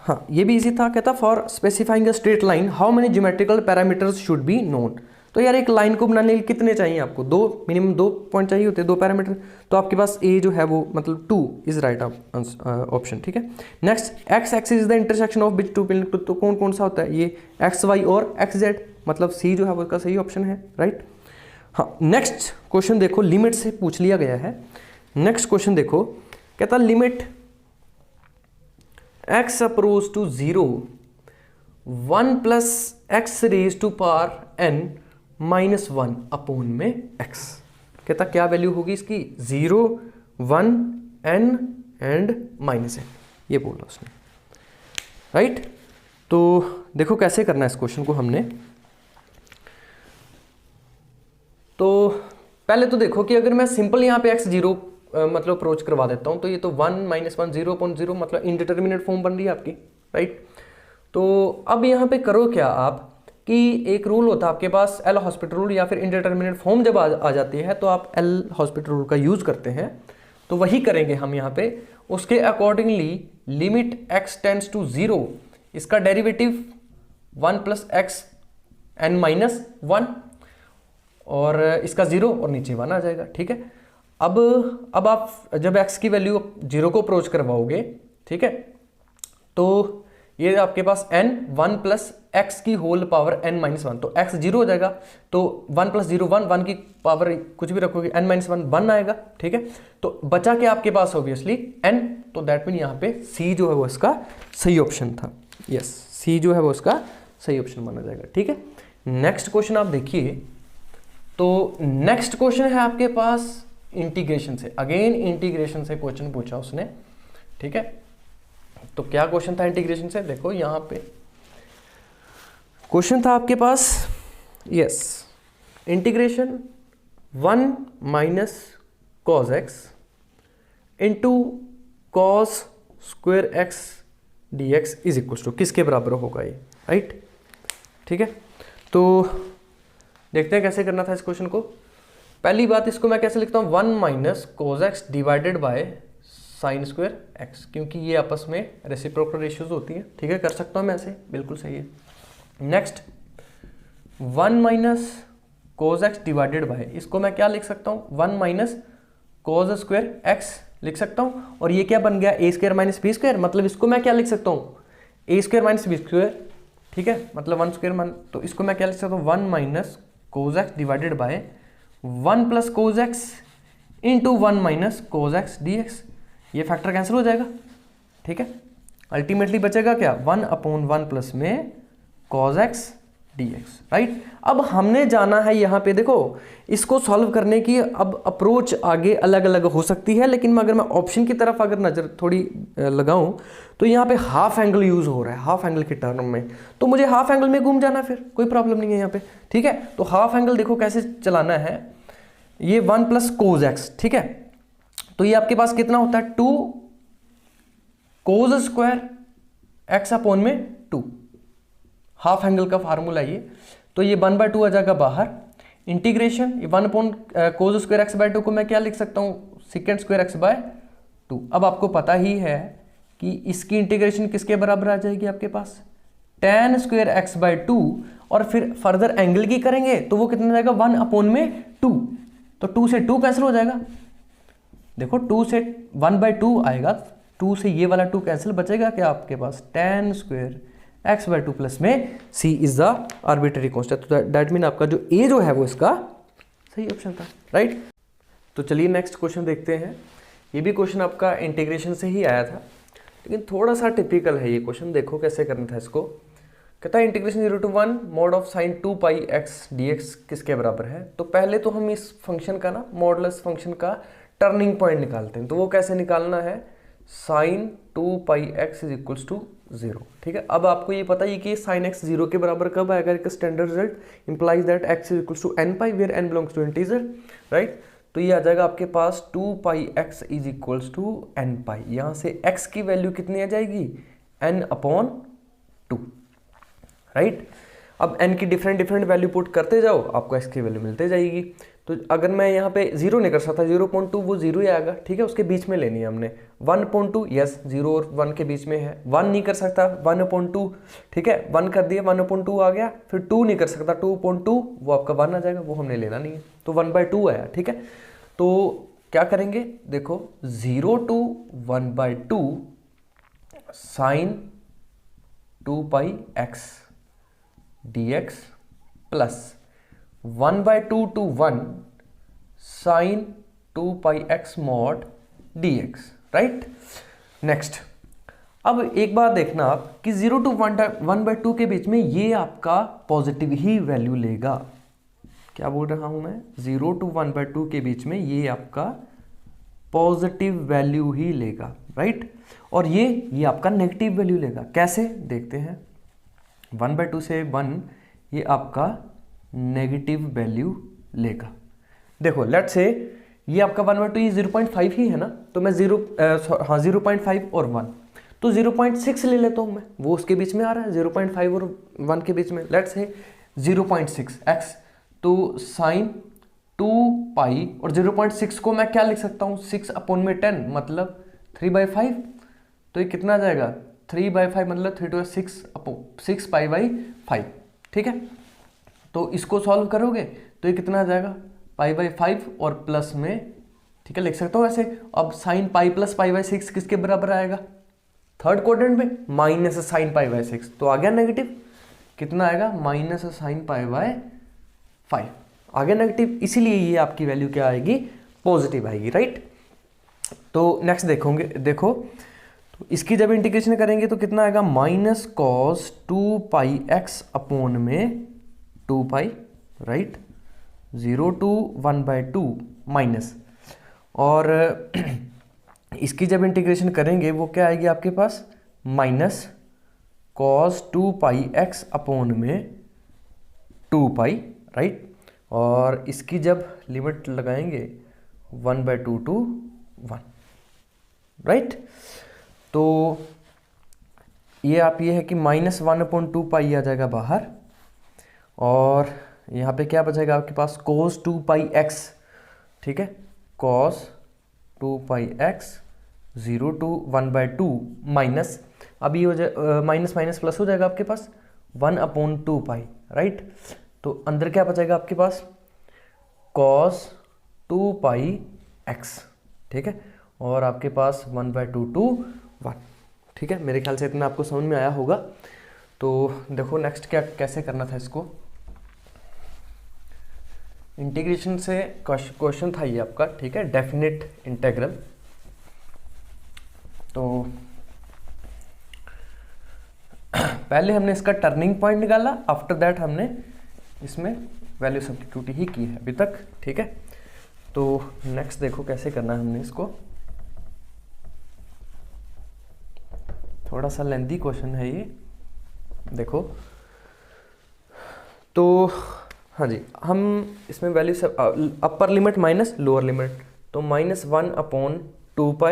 हाँ ये भी इजी था, कहता for specifying a straight line how many geometrical parameters should be known. तो यार एक लाइन को बनाने के लिए कितने चाहिए आपको, 2, मिनिमम 2 पॉइंट चाहिए होते हैं, 2 पैरामीटर। तो आपके पास ए जो है वो मतलब 2 इज राइट ऑप्शन, ठीक है। Next x axis is the intersection of which 2 point, तो कौन कौन सा होता है ये एक्स वाई और एक्स जेड, मतलब सी जो है वो इसका सही ऑप्शन है, राइट। हाँ नेक्स्ट क्वेश्चन देखो, लिमिट से पूछ लिया गया है। नेक्स्ट क्वेश्चन देखो, कहता limit x approach to 0 1 plus x raise to power n -1 upon में x। कहता क्या वैल्यू होगी इसकी, 0 1 n एंड -n, ये बोला उसने, राइट। तो देखो कैसे करना है इस क्वेश्चन को हमने। तो पहले तो देखो कि अगर मैं सिंपल यहाँ पे x0 मतलब अप्रोच करवा देता हूँ, तो ये तो 1 -1 0/0 मतलब इनडिटर्मिनेट फॉर्म बन रही है आपकी, राइट। तो अब यहाँ पे करो क्या आप कि एक रूल होता है आपके पास एल हॉस्पिटल रूल, या फिर इनडिटर्मिनेट फॉर्म जब आ जाती है तो आप एल हॉस्पिटल रूल का यूज करते हैं। तो वही करेंगे हम यहाँ पे, उसके accordingly limit x tends to 0, इसका डेरिवेटिव 1 प्लस एक्स n -1, और इसका 0 और नीचे 1 आ जाएगा, ठीक है। अब आप जब x की वैल्यू 0 को अप्रोच करवाओगे, ठीक है, तो ये आपके पास n 1 प्लस एक्स की whole power n minus one, तो x 0 हो जाएगा, तो 1 प्लस 0 1, 1 की पावर कुछ भी रखोगे n माइनस वन 1 आएगा, ठीक है। तो बचा के आपके पास ऑब्वियसली n, तो दैट मीन यहाँ पे c जो है वो इसका सही ऑप्शन था। यस, c जो है वो इसका सही ऑप्शन माना जाएगा, ठीक है। नेक्स्ट क्वेश्चन आप देखिए, तो नेक्स्ट क्वेश्चन है आपके पास इंटीग्रेशन से, अगेन इंटीग्रेशन से क्वेश्चन पूछा उसने, ठीक है। तो क्या क्वेश्चन था इंटीग्रेशन से, देखो यहां पे क्वेश्चन था आपके पास, yes, integration 1 minus cos x into cos square x d x is equal to किसके बराबर होगा ये, राइट, ठीक है। तो देखते हैं कैसे करना था इस क्वेश्चन को। पहली बात, इसको मैं कैसे लिखता हूँ, 1 minus cos x divided by sine square x, क्योंकि ये आपस में रेसिप्रोकल रेशियोज होती हैं, ठीक है, कर सकता हूँ मैं ऐसे, बिल्कुल सही है। Next 1 minus cos x divided by, इसको मैं क्या लिख सकता हूँ, 1 माइनस कोस स्क्वायर एक्स लिख सकता हूँ, और ये क्या बन गया, ए स्क्वायर माइनस बी स्क्वायर, मतलब इसको मैं क्या लिख सकता हूँ, ए स्क्वायर माइनस बी स्क्वायर, ठीक है, मतलब 1 स्क्वायर मान, तो इसको मैं क्या लिख सकता हूँ, 1 minus cos x divided by 1 plus cos x into 1 minus cos x d x, ये फैक्टर कैंसिल हो जाएगा, ठीक है। अल्टीमेटली बचेगा क्या, 1 अपॉन 1 प्लस में cos x d x, right. अब हमने जाना है यहाँ पे, देखो इसको सॉल्व करने की अब अप्रोच आगे अलग अलग हो सकती है, लेकिन अगर मैं ऑप्शन की तरफ अगर नज़र थोड़ी लगाऊं तो यहाँ पे हाफ एंगल यूज़ हो रहा है, हाफ एंगल के टर्म में, तो मुझे हाफ एंगल में घूम जाना, फिर कोई प्रॉब्लम नहीं है यहाँ पे, ठीक है। तो हाफ एंगल देखो कैसे चलाना है, ये 1 प्लस कोस एक्स, ठीक है, तो ये आपके पास कितना होता है, 2 कोस स्क्वायर एक्स अपॉन में 2, हाफ एंगल का फार्मूला ये, तो ये 1/2 आ जाएगा बाहर, integration 1 upon cos square x by 2 को मैं क्या लिख सकता हूँ, सेकेंड स्क्वायर एक्स बाय 2। अब आपको पता ही है कि इसकी इंटीग्रेशन किसके बराबर आ जाएगी आपके पास, tan स्क्वायर एक्स बाय 2, और फिर फर्दर एंगल की करेंगे तो वो कितना जाएगा, 1 अपॉन में 2, तो 2 से 2 कैंसिल हो जाएगा, देखो 2 से 1/2 आएगा, 2 से ये वाला 2 कैंसिल, बचेगा क्या आपके पास, tan square x by 2 plus में c is the arbitrary constant, तो दैट मीन आपका जो a जो है वो इसका सही ऑप्शन था, राइट। तो चलिए नेक्स्ट क्वेश्चन देखते हैं, ये भी क्वेश्चन आपका इंटीग्रेशन से ही आया था, लेकिन थोड़ा सा टिपिकल है ये क्वेश्चन, देखो कैसे करना था इसको। कहता है integration 0 to 1 mod of sine 2 pi x d x किसके बराबर है। तो पहले तो हम इस फंक्शन का ना, मॉडुलस फंक्शन का टर्निंग पॉइंट निकालते हैं, तो वो कैसे निकालना है, sine 2 pi x is equals to 0, ठीक है। अब आपको ये पता ही कि साइन एक्स 0 के बराबर कब आएगा, एक standard result implies that x is equals to n pi where n belongs to integer, right. तो ये आ जाएगा आपके पास 2 pi x is equals to n pi, यहाँ से x की वैल्यू कितनी आ जाएगी, n अपॉन 2, राइट। अब n की डिफरेंट वैल्यू पुट करते जाओ, आपको x की वैल्यू मिलते जाएगी। तो अगर मैं यहाँ पे 0 नहीं कर सकता, 0.2 वो 0 ही आएगा, ठीक है, उसके बीच में लेनी है हमने। 1.2 यस 0 और 1 के बीच में है, 1 नहीं कर सकता 1/2, ठीक है, 1 कर दिया 1/2 आ गया, फिर 2 नहीं कर सकता 2.2, वो आपका 1 आ जाएगा, वो हमने लेना नहीं है, तो 1/2 आया, ठीक है। तो क्या करेंगे, देखो 0 to 1/2 sine 2 pi x d x plus 1/2 to 1 sine 2 pi x mod d x, right. Next, अब एक बात देखना आप कि 0 to 1/2 के बीच में ये आपका पॉजिटिव ही वैल्यू लेगा, क्या बोल रहा हूं मैं, 0 to 1/2 के बीच में ये आपका पॉजिटिव वैल्यू ही लेगा, राइट। और ये आपका नेगेटिव वैल्यू लेगा, कैसे देखते हैं, 1/2 से 1 ये आपका नेगेटिव वैल्यू लेगा। देखो लेट्स से ये आपका 1/2 ये 0.5 ही है ना, तो मैं 0.5 और 1, तो 0.6 ले लेता हूँ मैं, वो उसके बीच में आ रहा है 0.5 और 1 के बीच में, लेट्स से 0.6 x, तो साइन 2 पाई और 0.6 को मैं क्या लिख सकता हूँ, 6 अपॉन में 10 मतलब 3/5, तो ये कितना आ जाएगा 3/5 मतलब 3 to 6 पाई बाई 5, ठीक है। तो इसको सॉल्व करोगे तो ये कितना आ जाएगा π/5 और प्लस में, ठीक है, लिख सकता हूँ ऐसे। अब साइन पाई प्लस π/6 किसके बराबर आएगा, थर्ड क्वाड्रेंट में माइनस साइन पाई बाय 6, तो आ गया नेगेटिव, कितना आएगा माइनस साइन पाई बाय 5 आ गया नेगेटिव, इसीलिए ये आपकी वैल्यू क्या आएगी, पॉजिटिव आएगी, राइट। तो नेक्स्ट देखो तो इसकी जब इंटीग्रेशन करेंगे तो कितना आएगा, माइनस कॉस 2πx अपोन में 2π, राइट, 0 to 1/2 माइनस, और इसकी जब इंटीग्रेशन करेंगे वो क्या आएगी आपके पास, माइनस कॉस 2πx अपोन में 2π, राइट, और इसकी जब लिमिट लगाएंगे 1/2 to 1, राइट। तो ये है कि -1/2π आ जाएगा बाहर, और यहाँ पे क्या बचेगा आपके पास, cos 2πx, ठीक है, cos 2πx 0 to 1/2 माइनस, अब ये हो जाए माइनस माइनस प्लस हो जाएगा आपके पास 1/2π, राइट। तो अंदर क्या बचेगा आपके पास, cos 2πx, ठीक है, और आपके पास 1/2 to 1, ठीक है। मेरे ख्याल से इतना आपको समझ में आया होगा। तो देखो नेक्स्ट क्या कैसे करना था इसको, इंटीग्रेशन से क्वेश्चन था ये आपका, ठीक है, डेफिनेट इंटीग्रल। तो पहले हमने इसका टर्निंग पॉइंट निकाला, आफ्टर दैट हमने इसमें वैल्यू सब्स्टिट्यूट ही की है अभी तक, ठीक है। तो नेक्स्ट देखो कैसे करना है हमने इसको, थोड़ा सा लेंथी क्वेश्चन है ये, देखो। तो हाँ जी, हम इसमें value upper limit minus lower limit, तो -1/2π,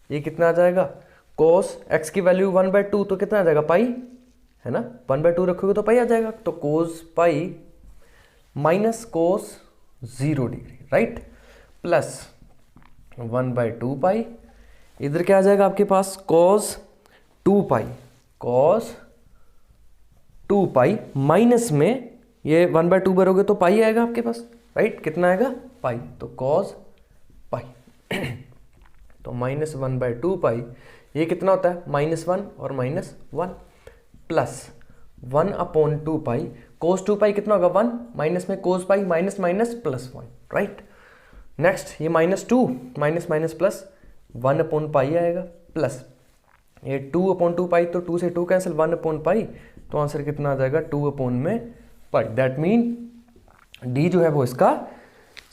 ये कितना आ जाएगा, cos x की वैल्यू 1/2 तो कितना आ जाएगा, पाई, है ना, 1/2 रखोगे तो पाई आ जाएगा, तो cos pi minus cos 0 degree, right, plus 1/2π, इधर क्या आ जाएगा आपके पास, cos 2π, cos 2π माइनस में ये 1/2 भरोगे तो पाई आएगा आपके पास, राइट, कितना आएगा, पाई, तो cos पाई तो -1/2π, ये कितना होता है, -1 और -1, प्लस 1/2π, cos 2π कितना होगा 1, माइनस में cos pi, minus minus plus 1, right. Next ये -2 माइनस माइनस प्लस 1/π आएगा, प्लस ये 2/2π, तो 2 से 2 कैंसिल, 1/π, तो आंसर कितना आ जाएगा, 2/π। दैट मीन डी जो है वो इसका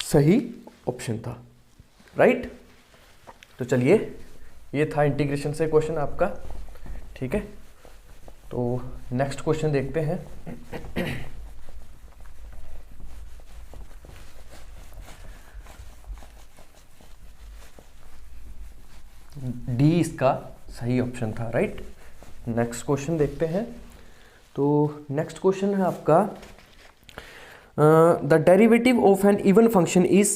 सही ऑप्शन था, राइट। तो चलिए ये था इंटीग्रेशन से क्वेश्चन आपका, ठीक है। तो नेक्स्ट क्वेश्चन देखते हैं। डी इसका सही ऑप्शन था, राइट। नेक्स्ट क्वेश्चन देखते हैं। तो नेक्स्ट क्वेश्चन है आपका, the derivative of an even function is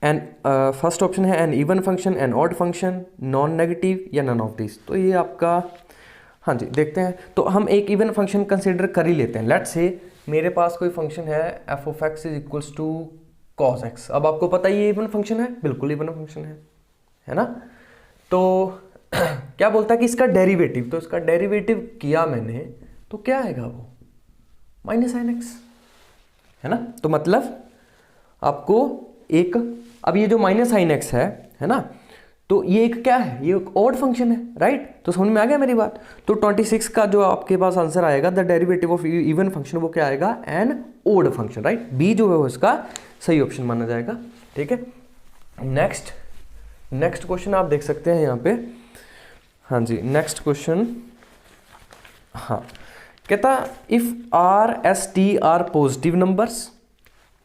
an, first option है an even function, an odd function, non negative या नन ऑफ दिस। तो ये आपका, हाँ जी देखते हैं। तो हम एक इवन फंक्शन कंसिडर कर ही लेते हैं। लेट्स से मेरे पास कोई फंक्शन है f of x is equals to cos x. अब आपको पता ही ये इवन फंक्शन है, बिल्कुल इवन फंक्शन है ना। तो क्या बोलता है कि इसका डेरिवेटिव, तो इसका डेरिवेटिव किया मैंने तो क्या आएगा वो -sin x, है ना। तो मतलब आपको एक, अब ये जो -sin x है ना, तो ये एक क्या है, ये एक ऑड फंक्शन है, राइट। तो समझ में आ गया मेरी बात। तो 26 का जो आपके पास आंसर आएगा, the derivative of even function, वो क्या आएगा, an odd function, right. B जो है वो इसका सही ऑप्शन माना जाएगा, ठीक है। नेक्स्ट क्वेश्चन आप देख सकते हैं यहाँ पे, हाँ जी। नेक्स्ट क्वेश्चन, हाँ, कहता if r s t are positive numbers,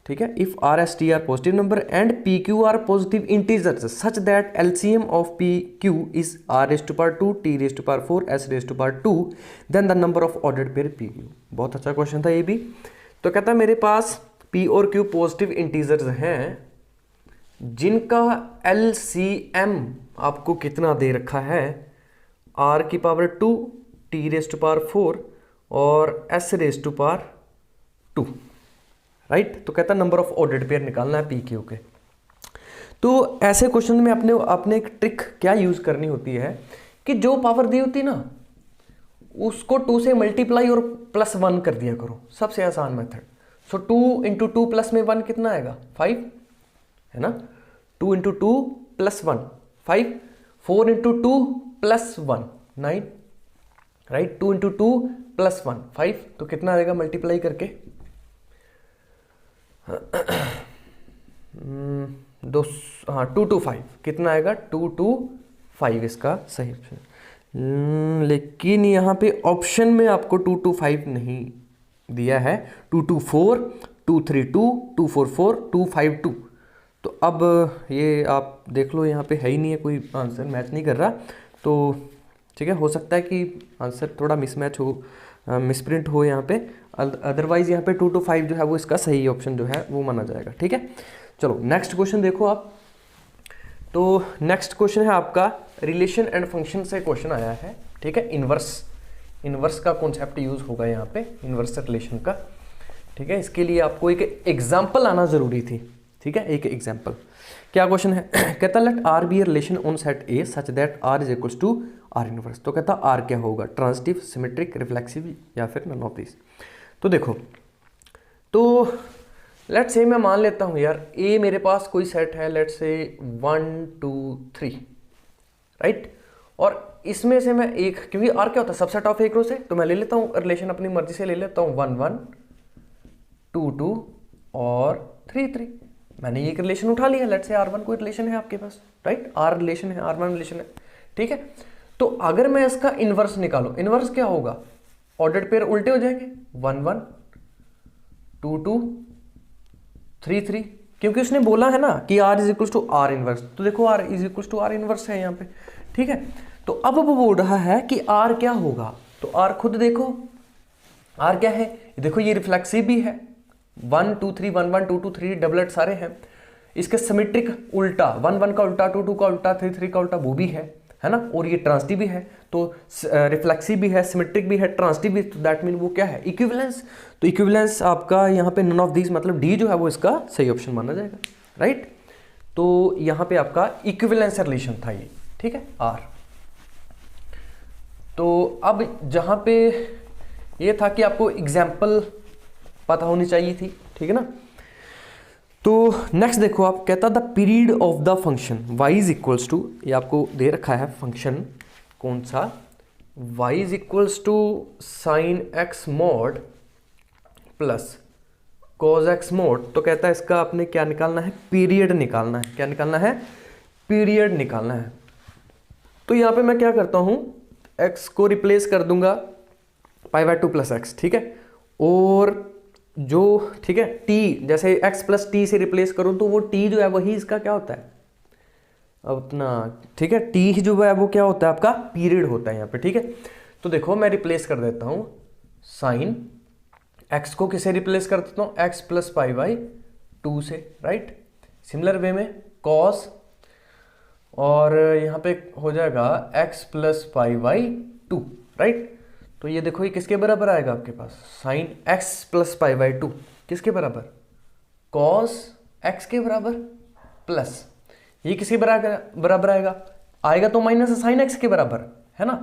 ठीक है, if r s t are positive number and p q r positive integers such that LCM of p q is r⁴2 t⁴4 s⁴2 then the number of ordered pair p q. बहुत अच्छा question था ये भी। तो कहता है मेरे पास P और क्यू पॉजिटिव इंटीजर्स हैं जिनका एलसीएम आपको कितना दे रखा है, r⁴2 t⁴4 और s⁴2, राइट। तो कहता है नंबर ऑफ ऑर्डर्ड पेयर निकालना है पी क्यू के। तो ऐसे क्वेश्चन में आपने एक ट्रिक क्या यूज़ करनी होती है कि जो पावर दी होती ना उसको 2 से मल्टीप्लाई और +1 कर दिया करो, सबसे आसान मेथड। सो 2 इंटू 2 प्लस में 1 कितना आएगा 5, है ना। 2 into 2 plus 1 5, 4 into 2 plus 1 9, right. 2 into 2 plus 1 5, तो कितना आएगा मल्टीप्लाई करके 2 to 5 कितना आएगा 2 to 5 इसका सही ऑप्शन। लेकिन यहाँ पे ऑप्शन में आपको 2 to 5 नहीं दिया है, 2 to 4, 2 3 2, 2 4 4, 2 5 2। तो अब ये आप देख लो यहाँ पे है ही नहीं है, कोई आंसर मैच नहीं कर रहा। तो ठीक है, हो सकता है कि आंसर थोड़ा मिसमैच हो, मिसप्रिंट हो यहाँ पे, अदरवाइज यहाँ पे 2 to 5 जो है वो इसका सही ऑप्शन जो है वो माना जाएगा। ठीक है, चलो नेक्स्ट क्वेश्चन देखो आप। तो नेक्स्ट क्वेश्चन है आपका रिलेशन एंड फंक्शन से क्वेश्चन आया है। ठीक है, इनवर्स का कॉन्सेप्ट यूज होगा यहाँ पे, इनवर्स रिलेशन का। ठीक है, इसके लिए आपको एक एग्जाम्पल आना जरूरी थी। ठीक है, एक एग्जाम्पल। क्या क्वेश्चन है कहता let R be a relation on set A such that R is equals to R inverse. तो कहता आर क्या होगा, ट्रांजिटिव, सिमेट्रिक, रिफ्लेक्सिव या फिर नन ऑफ दिस। तो देखो, तो लेट्स से मैं मान लेता हूं यार ए मेरे पास कोई सेट है, लेट्स से 1 2 3, राइट। और इसमें से मैं एक, क्योंकि आर क्या होता है सबसेट ऑफ एक रो से, तो मैं ले लेता हूं रिलेशन अपनी मर्जी से ले लेता हूं 1 1 2 2 और 3 3। मैंने ये एक रिलेशन उठा लिया, लेट्स से R1 कोई रिलेशन है आपके पास, राइट। R रिलेशन है, R1 रिलेशन है। ठीक है, तो अगर मैं इसका इनवर्स निकालूं, इनवर्स क्या होगा, ऑर्डर्ड पेयर उल्टे हो जाएंगे, 1 1 2 2 3 3, क्योंकि उसने बोला है ना कि R is equal to R inverse. तो देखो R is equal to R inverse है यहाँ पे। ठीक है, तो अब वो बोल रहा है कि R क्या होगा, तो R खुद देखो R क्या है, देखो ये रिफ्लेक्सिव भी है, 1 2 3 1 1 2 2 3 डबलेट सारे हैं। इसके सिमेट्रिक उल्टा 1 1 का उल्टा, 2 2 का उल्टा, 3 3 का उल्टा वो भी है ना। और ये ट्रांजिटिव भी है, तो रिफ्लेक्सिव भी है, सिमेट्रिक भी है, ट्रांजिटिव भी, तो दैट मीन वो क्या है इक्विवेलेंस। तो इक्विवेलेंस आपका यहाँ पे नन ऑफ दीज, मतलब डी जो है वो इसका सही ऑप्शन माना जाएगा, राइट। तो यहाँ पे आपका इक्विवेलेंस रिलेशन था ये। ठीक है, आर। तो अब जहाँ पे ये था कि आपको एग्जाम्पल पता होनी चाहिए थी। ठीक है ना। तो नेक्स्ट देखो आप, कहता the period of the function y is equals to, ये आपको दे रखा है फंक्शन कौन सा, y is equals to sine x mod plus cos x mod. तो कहता है इसका आपने क्या निकालना है, पीरियड निकालना है। क्या निकालना है, पीरियड निकालना है। तो यहाँ पे मैं क्या करता हूँ, x को रिप्लेस कर दूंगा π/2 प्लस एक्स। ठीक है, और जो ठीक है t, जैसे x प्लस टी से रिप्लेस करूं तो वो t जो है वही इसका क्या होता है अपना। ठीक है, t जो है वो क्या होता है आपका पीरियड होता है यहाँ पे। ठीक है, तो देखो मैं रिप्लेस कर देता हूं साइन x को किसे रिप्लेस कर देता हूं, x प्लस π/2 से, राइट। सिमिलर वे में cos, और यहाँ पे हो जाएगा x प्लस π/2, राइट। तो ये देखो ये किसके बराबर आएगा आपके पास, साइन x प्लस π/2 किसके बराबर, कॉस x के बराबर, प्लस ये किसके बराबर आएगा तो माइनस साइन x के बराबर, है ना।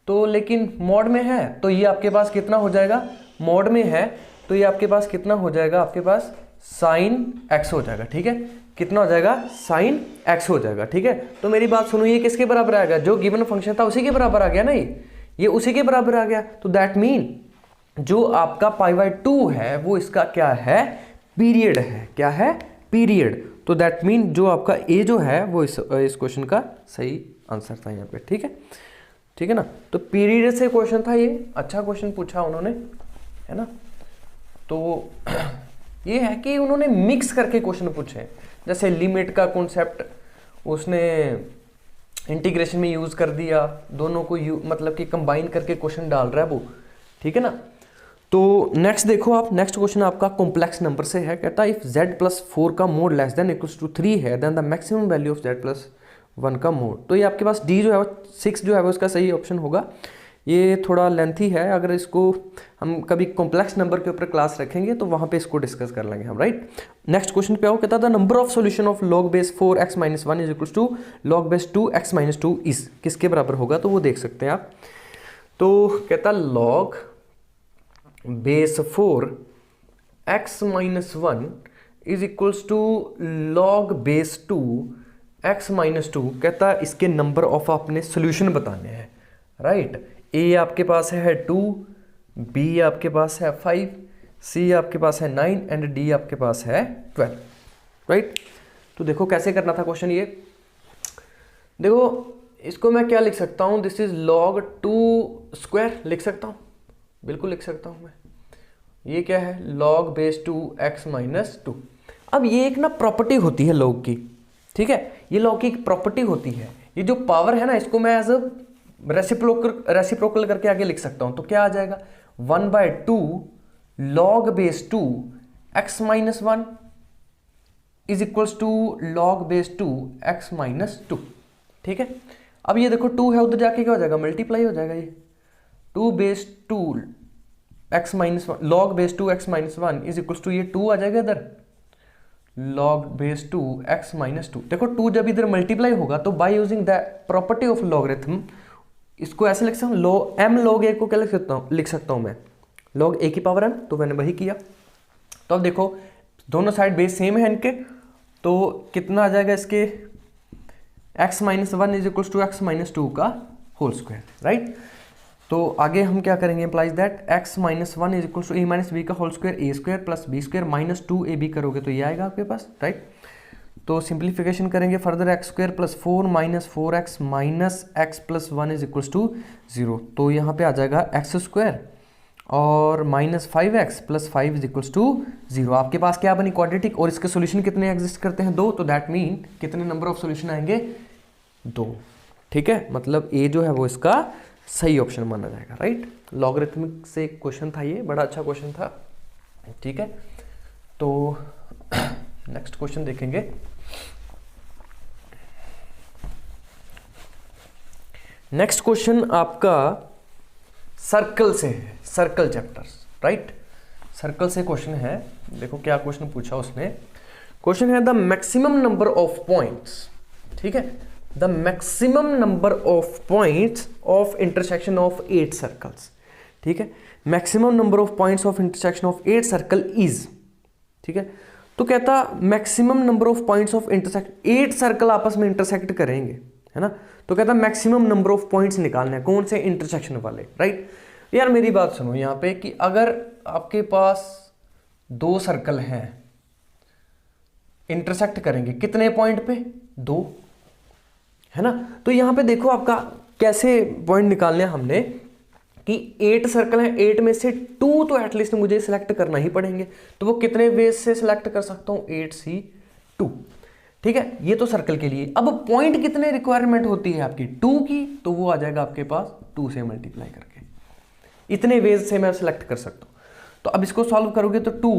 तो लेकिन मॉड में है तो ये आपके पास कितना हो जाएगा, मॉड में है तो ये आपके पास कितना हो जाएगा, आपके पास साइन x हो जाएगा। ठीक है, कितना हो जाएगा, साइन x हो जाएगा। ठीक है, तो मेरी बात सुनो, ये किसके बराबर आएगा, जो गिवन फंक्शन था उसी के बराबर आ गया ना, ये उसी के बराबर आ गया। तो दैट मीन जो आपका π/2 है वो इसका क्या है, पीरियड है। क्या है, पीरियड। तो दैट मीन जो आपका ए जो है वो इस क्वेश्चन का सही आंसर था यहाँ पे। ठीक है, ठीक है ना। तो पीरियड से क्वेश्चन था ये, अच्छा क्वेश्चन पूछा उन्होंने, है ना। तो ये है कि उन्होंने मिक्स करके क्वेश्चन पूछे, जैसे लिमिट का कॉन्सेप्ट उसने इंटीग्रेशन में यूज कर दिया, दोनों को मतलब कि कंबाइन करके क्वेश्चन डाल रहा है वो। ठीक है ना। तो नेक्स्ट देखो आप, नेक्स्ट क्वेश्चन आपका कॉम्प्लेक्स नंबर से है। कहता है इफ z प्लस 4 का mod less than equals to 3 है then the maximum value of z plus 1 का मोड। तो ये आपके पास d जो है 6 जो है वो इसका सही ऑप्शन होगा। ये थोड़ा लेंथी है, अगर इसको हम कभी कॉम्प्लेक्स नंबर के ऊपर क्लास रखेंगे तो वहाँ पे इसको डिस्कस कर लेंगे हम, राइट। नेक्स्ट क्वेश्चन पे आओ, कहता था number of solution of log base 4x minus 1 is equal to log base 2x minus 2 is किसके बराबर होगा, तो वो देख सकते हैं आप। तो कहता log base 4x minus 1 is equals to log base 2x minus 2, कहता इसके नंबर ऑफ आपने सोल्यूशन बताने हैं, राइट। ए आपके पास है 2, बी आपके पास है 5, सी आपके पास है 9 एंड डी आपके पास है 12, राइट। तो देखो कैसे करना था क्वेश्चन ये। देखो इसको मैं क्या लिख सकता हूँ, दिस इज log 2 स्क्वायर लिख सकता हूँ, बिल्कुल लिख सकता हूँ मैं। ये क्या है, log बेस 2x माइनस 2। अब ये एक ना प्रॉपर्टी होती है log की, ठीक है, ये log की एक प्रॉपर्टी होती है। ये जो पावर है ना, इसको मैं एज अ रेसिप्रोकल करके आगे लिख सकता हूं। तो क्या आ जाएगा, 1/2 log base 2 x minus 1 is equals to log base 2 x minus 2, ठीक है। अब ये देखो 2 है, उधर जाके क्या हो जाएगा, मल्टीप्लाई हो जाएगा। ये 2 base 2 x minus 1 log base 2 x minus 1 is equals to, ये 2 आ जाएगा इधर, log बेस 2 x माइनस 2। देखो 2 जब इधर मल्टीप्लाई होगा तो by using the property of logarithm इसको ऐसे लिख सकता हूँ, m log a को क्या लिख सकता हूँ मैं, log a की पावर m, तो मैंने वही किया। तो अब देखो दोनों साइड बेस सेम है इनके, तो कितना आ जाएगा इसके, x minus 1 is equal to x minus 2 का होल स्क्वायर, राइट। तो आगे हम क्या करेंगे, implies that x minus 1 is equal to a minus b का whole square, a square plus b square minus 2ab करोगे तो ये आएगा आपके पास, राइट। तो सिंप्लीफिकेशन करेंगे further, x square plus 4 minus 4x minus x plus 1 is equals to 0। तो यहाँ पे आ जाएगा एक्स स्क्वायर और minus 5x plus 5 is equals to 0। आपके पास क्या बनी, क्वाड्रेटिक, और इसके सोल्यूशन कितने एग्जिस्ट करते हैं, 2। तो दैट मीन कितने नंबर ऑफ सोल्यूशन आएंगे, 2, ठीक है। मतलब ए जो है वो इसका सही ऑप्शन माना जाएगा, राइट। लॉगरिथमिक से क्वेश्चन था ये, बड़ा अच्छा क्वेश्चन था, ठीक है। तो नेक्स्ट क्वेश्चन देखेंगे। नेक्स्ट क्वेश्चन आपका सर्कल से है, सर्कल चैप्टर्स, राइट। सर्कल से क्वेश्चन है, देखो क्या क्वेश्चन पूछा उसने। क्वेश्चन है the maximum number of points, ठीक है, the maximum number of points of intersection of 8 circles, ठीक है। Maximum number of points of intersection of 8 circle is, ठीक है। तो कहता maximum number of points of intersect, 8 circle आपस में इंटरसेक्ट करेंगे, है ना। तो कहता मैक्सिमम नंबर ऑफ पॉइंट्स निकालने हैं, कौन से, इंटरसेक्शन वाले, राइट। यार मेरी बात सुनो यहाँ पे कि अगर आपके पास 2 सर्कल हैं, इंटरसेक्ट करेंगे कितने पॉइंट पे, 2, है ना। तो यहाँ पे देखो आपका कैसे पॉइंट निकालने हैं हमने कि 8 सर्कल हैं, 8 में से 2 तो एटलीस्ट मुझे सिलेक्ट करना ही पड़ेंगे। तो वो कितने वेज से सिलेक्ट कर सकता हूँ, 8C2, ठीक है। ये तो सर्कल के लिए। अब पॉइंट कितने रिक्वायरमेंट होती है आपकी, 2 की, तो वो आ जाएगा आपके पास 2 से मल्टीप्लाई करके, इतने वेज से मैं सिलेक्ट कर सकता हूँ। तो अब इसको सॉल्व करोगे तो 2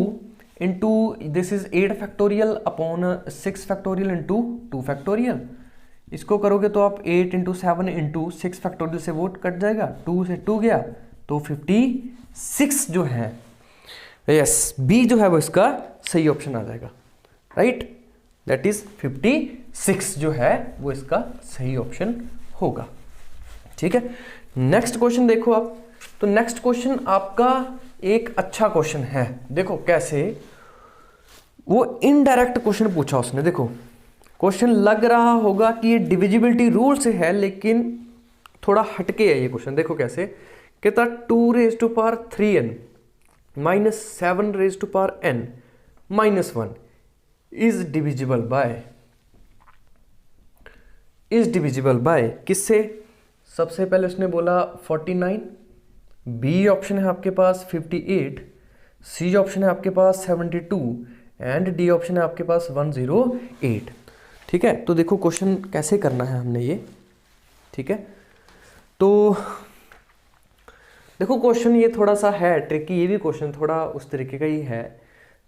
into this is 8 factorial upon 6 factorial into 2 factorial. इसको करोगे तो आप 8 इंटू 7 इंटू 6 फैक्टोरियल से वो कट जाएगा, 2 से 2 गया तो 56 जो है, यस बी जो है वो इसका सही ऑप्शन आ जाएगा, राइट। दैट इज 56 जो है वो इसका सही ऑप्शन होगा, ठीक है। नेक्स्ट क्वेश्चन देखो आप। तो नेक्स्ट क्वेश्चन आपका एक अच्छा क्वेश्चन है, देखो कैसे, वो इनडायरेक्ट क्वेश्चन पूछा उसने। देखो क्वेश्चन लग रहा होगा कि ये डिविजिबिलिटी रूल से है, लेकिन थोड़ा हटके है ये क्वेश्चन। देखो कैसे, कहता 2 raise to power 3n minus 7 raise to power n minus 1 is divisible by किससे। सबसे पहले उसने बोला 49, बी ऑप्शन है आपके पास 58, सी ऑप्शन है आपके पास 72 एंड डी ऑप्शन है आपके पास 108, ठीक है। तो देखो क्वेश्चन कैसे करना है हमने ये, ठीक है। तो देखो क्वेश्चन ये थोड़ा सा है ट्रिकी, ये भी क्वेश्चन थोड़ा उस तरीके का ही है।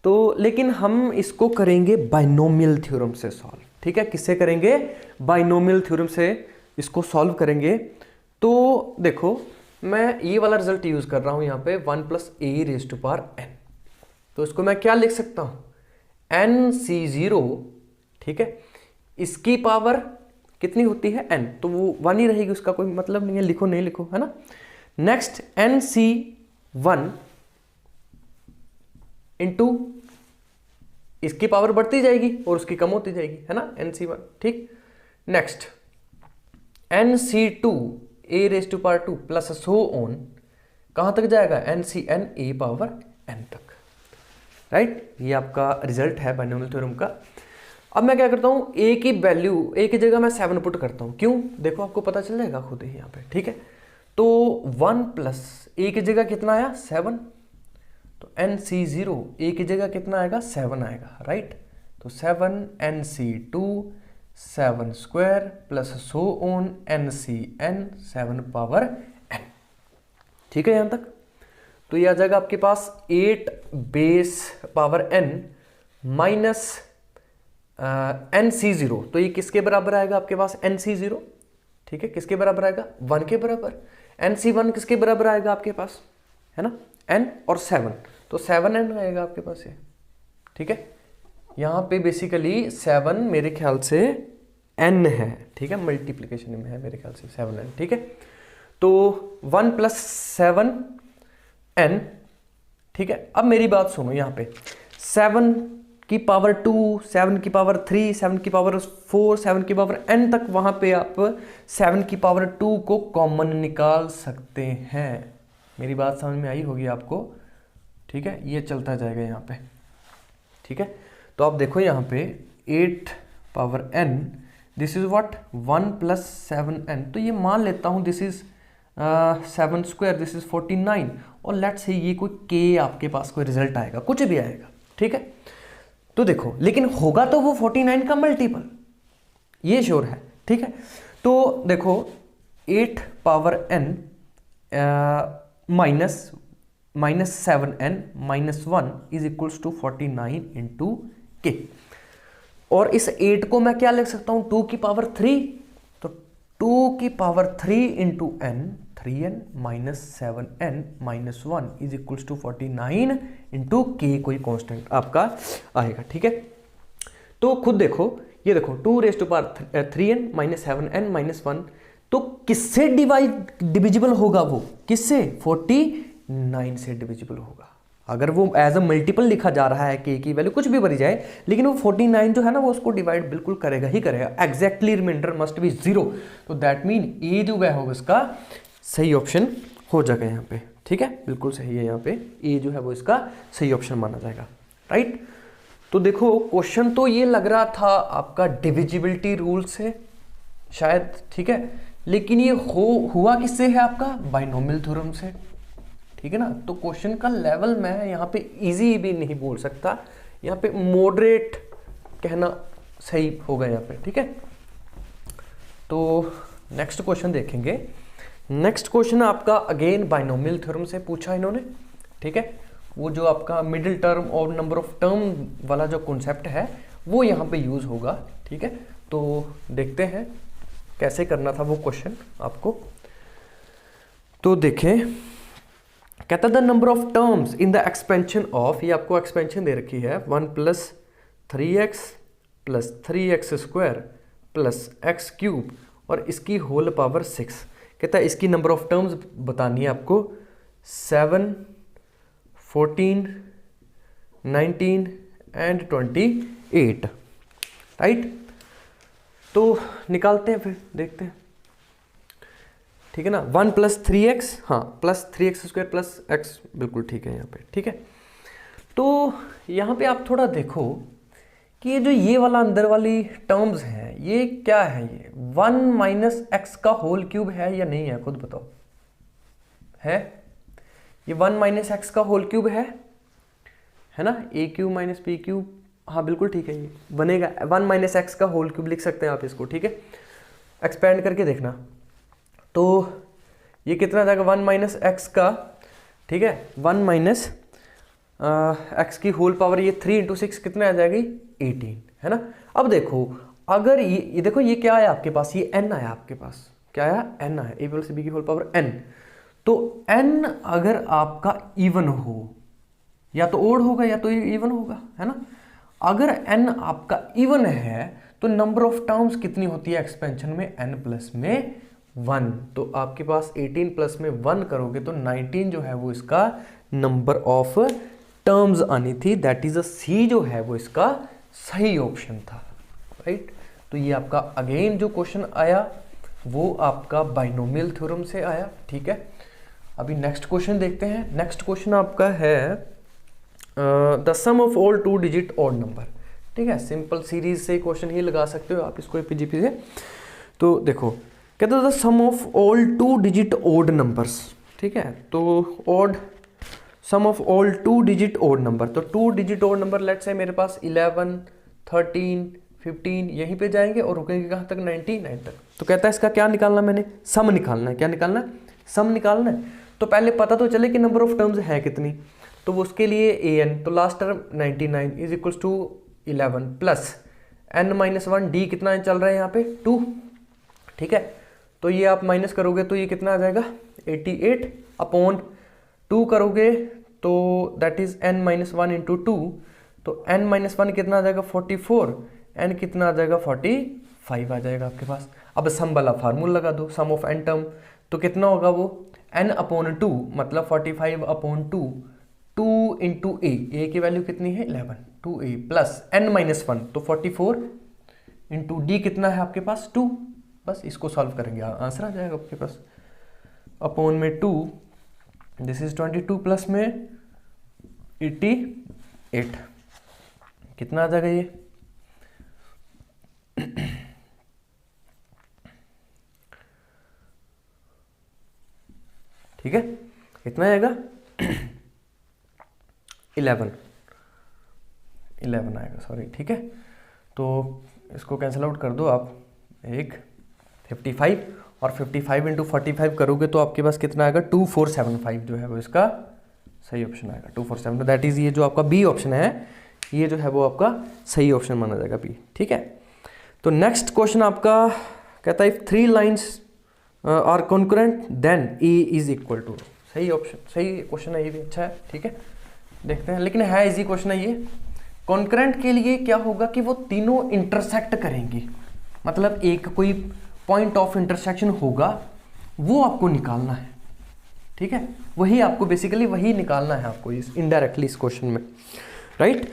तो लेकिन हम इसको करेंगे बाइनोमियल थ्योरम से सॉल्व, ठीक है। किससे करेंगे, बाइनोमियल थ्योरम से इसको सॉल्व करेंगे। तो देखो मैं ये वाला रिजल्ट यूज कर रहा हूं यहाँ पे 1 plus a raise to power n. तो इसको मैं क्या लिख सकता हूं, NC0, ठीक है, इसकी पावर कितनी होती है n, तो वो 1 ही रहेगी, उसका कोई मतलब नहीं है, लिखो नहीं लिखो, है ना। नेक्स्ट NC1 इंटू इसकी पावर बढ़ती जाएगी और उसकी कम होती जाएगी, है ना, NC1, ठीक। Next NC2 a raise to power 2 plus so on, कहां तक जाएगा, NCN ए पावर n तक, राइट। ये आपका रिजल्ट है बाइनोमियल थ्योरम का। अब मैं क्या करता हूं, a की वैल्यू, a की जगह मैं 7 पुट करता हूं, क्यों, देखो आपको पता चल जाएगा खुद ही यहाँ पे, ठीक है। तो 1 प्लस a की जगह कितना आया, 7, तो NC0 a की जगह कितना आएगा, 7 आएगा, राइट। तो 7 NC2 7 square plus so on NCN 7 power n, ठीक है यहां तक। तो ये आ जाएगा आपके पास 8 base power n minus NC0, तो ये किसके बराबर आएगा आपके पास, NC0, ठीक है, किसके बराबर आएगा, 1 के बराबर। NC1 किसके बराबर आएगा आपके पास, है ना, n और 7, तो 7n आएगा आपके पास ये, ठीक है। यहाँ पे बेसिकली 7 मेरे ख्याल से n है, ठीक है, मल्टीप्लीकेशन में है मेरे ख्याल से 7n, ठीक है। तो 1 प्लस 7n, ठीक है। अब मेरी बात सुनो, यहाँ पे 7 की पावर 2, 7 की पावर 3, 7 की पावर 4, 7 की पावर n तक, वहां पे आप 7 की पावर 2 को कॉमन निकाल सकते हैं। मेरी बात समझ में आई होगी आपको, ठीक है, ये चलता जाएगा यहाँ पे, ठीक है। तो आप देखो यहाँ पे 8 power n, this is what, 1 plus 7n, तो ये मान लेता हूँ this is 7 square, this is 49, और लेट्स से ये कोई k आपके पास कोई रिजल्ट आएगा, कुछ भी आएगा, ठीक है। तो देखो, लेकिन होगा तो वो 49 का मल्टीपल, ये श्योर है, ठीक है। तो देखो 8 power n minus 7n minus 1 is equals to 49 into k, और इस 8 को मैं क्या लिख सकता हूं, 2 की पावर 3, तो 2 की power 3 into n, 3n minus 7n minus 1 is equals to 49 into k, कोई कांस्टेंट आपका आएगा, ठीक है। तो खुद देखो, ये देखो 2 raise to power 3n minus 7n minus 1, तो किससे डिविजिबल होगा, वो किससे, 49 से डिविजिबल होगा। अगर वो एज अ मल्टीपल लिखा जा रहा है के की वैल्यू कुछ भी भरी जाए, लेकिन वो 49 जो है ना, वो उसको डिवाइड बिल्कुल करेगा ही करेगा, एग्जैक्टली रिमाइंडर मस्ट बी 0, तो दैट मीन ए जो है होगा इसका सही ऑप्शन हो जाएगा यहाँ पे, ठीक है, बिल्कुल सही है, यहाँ पे ए जो है वो इसका सही ऑप्शन माना जाएगा, राइट। तो देखो क्वेश्चन तो ये लग रहा था आपका डिविजिबिलिटी रूल से शायद, ठीक है, लेकिन ये हुआ किससे है आपका, बाइनोमियल थ्योरम से, ठीक है ना। तो क्वेश्चन का लेवल मैं यहाँ पे इजी भी नहीं बोल सकता, यहाँ पे मॉडरेट कहना सही होगा यहाँ पे, ठीक है। तो नेक्स्ट क्वेश्चन देखेंगे। नेक्स्ट क्वेश्चन आपका अगेन बाइनोमियल थ्योरम से पूछा इन्होंने, ठीक है। वो जो आपका मिडिल टर्म और नंबर ऑफ टर्म वाला जो कॉन्सेप्ट है वो यहाँ पे यूज होगा, ठीक है। तो देखते हैं कैसे करना था वो क्वेश्चन आपको। तो देखें, कहता the number of terms in the expansion of, ये आपको एक्सपेंशन दे रखी है 1 plus 3x plus 3x square plus x cube और इसकी होल पावर 6। कहता है इसकी नंबर ऑफ टर्म्स बतानी है आपको 7, 14, 19 एंड 28, राइट। तो निकालते हैं, फिर देखते हैं, ठीक है ना। 1 प्लस 3x, हाँ plus 3x square plus x, बिल्कुल ठीक है यहाँ पे, ठीक है। तो यहाँ पे आप थोड़ा देखो कि ये जो ये वाला अंदर वाली टर्म्स हैं ये क्या है, ये 1 माइनस एक्स का होल क्यूब है या नहीं है, खुद बताओ, है ये 1 माइनस एक्स का होल क्यूब है ना, ए क्यूब माइनस बी क्यूब, हाँ बिल्कुल ठीक है, ये बनेगा 1 माइनस एक्स का होल क्यूब लिख सकते हैं आप इसको, ठीक है। एक्सपेंड करके देखना, तो ये कितना जाएगा 1 माइनस एक्स का, ठीक है, 1 माइनस एक्स की होल पावर ये 3 इंटू 6 कितना आ जाएगी 18, है ना। अब देखो अगर ये देखो ये क्या आया आपके पास, ये n आया आपके पास, क्या आया n आया, a प्लस बी की होल पावर n। तो n अगर आपका इवन हो, या तो ओड होगा या तो इवन होगा, है ना। अगर n आपका इवन है तो नंबर ऑफ टर्म्स कितनी होती है एक्सपेंशन में, n प्लस में 1। तो आपके पास 18 प्लस में 1 करोगे तो 19 जो है वो इसका नंबर ऑफ टर्म्स आनी थी। दैट इज अ सी जो है वो इसका सही ऑप्शन था, राइट। तो ये आपका अगेन जो क्वेश्चन आया वो आपका बाइनोमियल थ्योरम से आया, ठीक है। अभी नेक्स्ट क्वेश्चन देखते हैं। नेक्स्ट क्वेश्चन आपका है the sum of all 2 digit odd number, ठीक है। सिंपल सीरीज से क्वेश्चन ही लगा सकते हो आप इसको एपीजीपी से। तो देखो कहते हैं the sum of all 2 digit odd numbers, ठीक है। तो odd sum of all 2 digit odd number, तो 2 digit odd number let's say मेरे पास 11, 13, 15 यहीं पे जाएंगे और रुकेंगे कहाँ तक, 99 तक। तो कहता है इसका क्या निकालना, मैंने सम निकालना है। क्या निकालना है, सम निकालना है। तो पहले पता तो चले कि नंबर ऑफ टर्म्स है कितनी, तो वो उसके लिए an, तो last term 99 is equals to 11 plus n-1 d कितना चल रहा है यहाँ पे 2, ठीक है। तो ये आप माइनस करोगे तो ये कितना आ जाएगा 88 अपॉन 2 करोगे तो दैट इज n-1 इंटू 2, तो n-1 कितना आ जाएगा 44, n कितना आ जाएगा 45 आ जाएगा आपके पास। अब सम वाला फार्मूला लगा दो, सम ऑफ n टर्म, तो कितना होगा वो n अपॉन 2 मतलब 45 अपॉन 2, 2 इंटू ए की वैल्यू कितनी है 11, 2a प्लस n-1 तो 44 इंटू डी कितना है आपके पास 2। बस इसको सॉल्व करेंगे आंसर आ जाएगा आपके पास। अपॉन में 2, दिस इज 22 प्लस में 88, कितना आ जाएगा ये ठीक है, कितना आएगा 11 आएगा, सॉरी, ठीक है। तो इसको कैंसिल आउट कर दो आप, एक 55 और 55 इंटू 45 करोगे तो आपके पास कितना आएगा 2475 जो है वो इसका सही ऑप्शन आएगा 2475। दैट इज ये जो आपका बी ऑप्शन है, ये जो है वो आपका सही ऑप्शन माना जाएगा बी, ठीक है। तो नेक्स्ट क्वेश्चन आपका कहता है if 3 lines are concurrent then a is equal to, सही ऑप्शन, सही क्वेश्चन है ये भी, अच्छा है, ठीक है। देखते हैं, लेकिन है इजी क्वेश्चन है ये। कॉन्करेंट के लिए क्या होगा कि वो तीनों इंटरसेक्ट करेंगे, मतलब एक कोई पॉइंट ऑफ इंटरसेक्शन होगा वो आपको निकालना है, ठीक है। वही आपको बेसिकली वही निकालना है आपको इस इनडायरेक्टली इस क्वेश्चन में, राइट,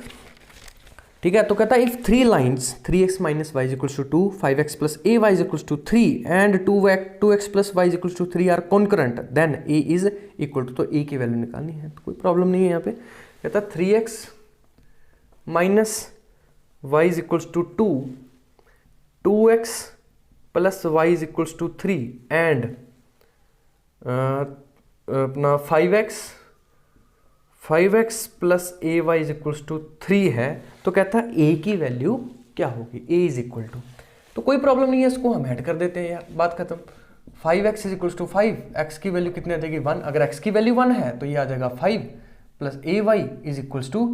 ठीक है। तो कहता है if 3 lines 3x minus y equals to 2, 5x plus a y equals to 3 and 2x plus y equals to 3 are concurrent then a is equal to, तो ए की वैल्यू निकालनी है, तो कोई प्रॉब्लम नहीं है यहाँ पे। कहता है 3x minus y equals to 2, 2x plus y equals to 3 and अपना 5x plus a y equals to 3 है। तो कहता है ए की वैल्यू क्या होगी, ए इज इक्वल टू, तो कोई प्रॉब्लम नहीं है, इसको हम ऐड कर देते हैं यार, बात खत्म। 5x is equals to 5, x की वैल्यू कितनी आ जाएगी 1, अगर x की वैल्यू 1 है तो ये आ जाएगा 5 plus a y is equals to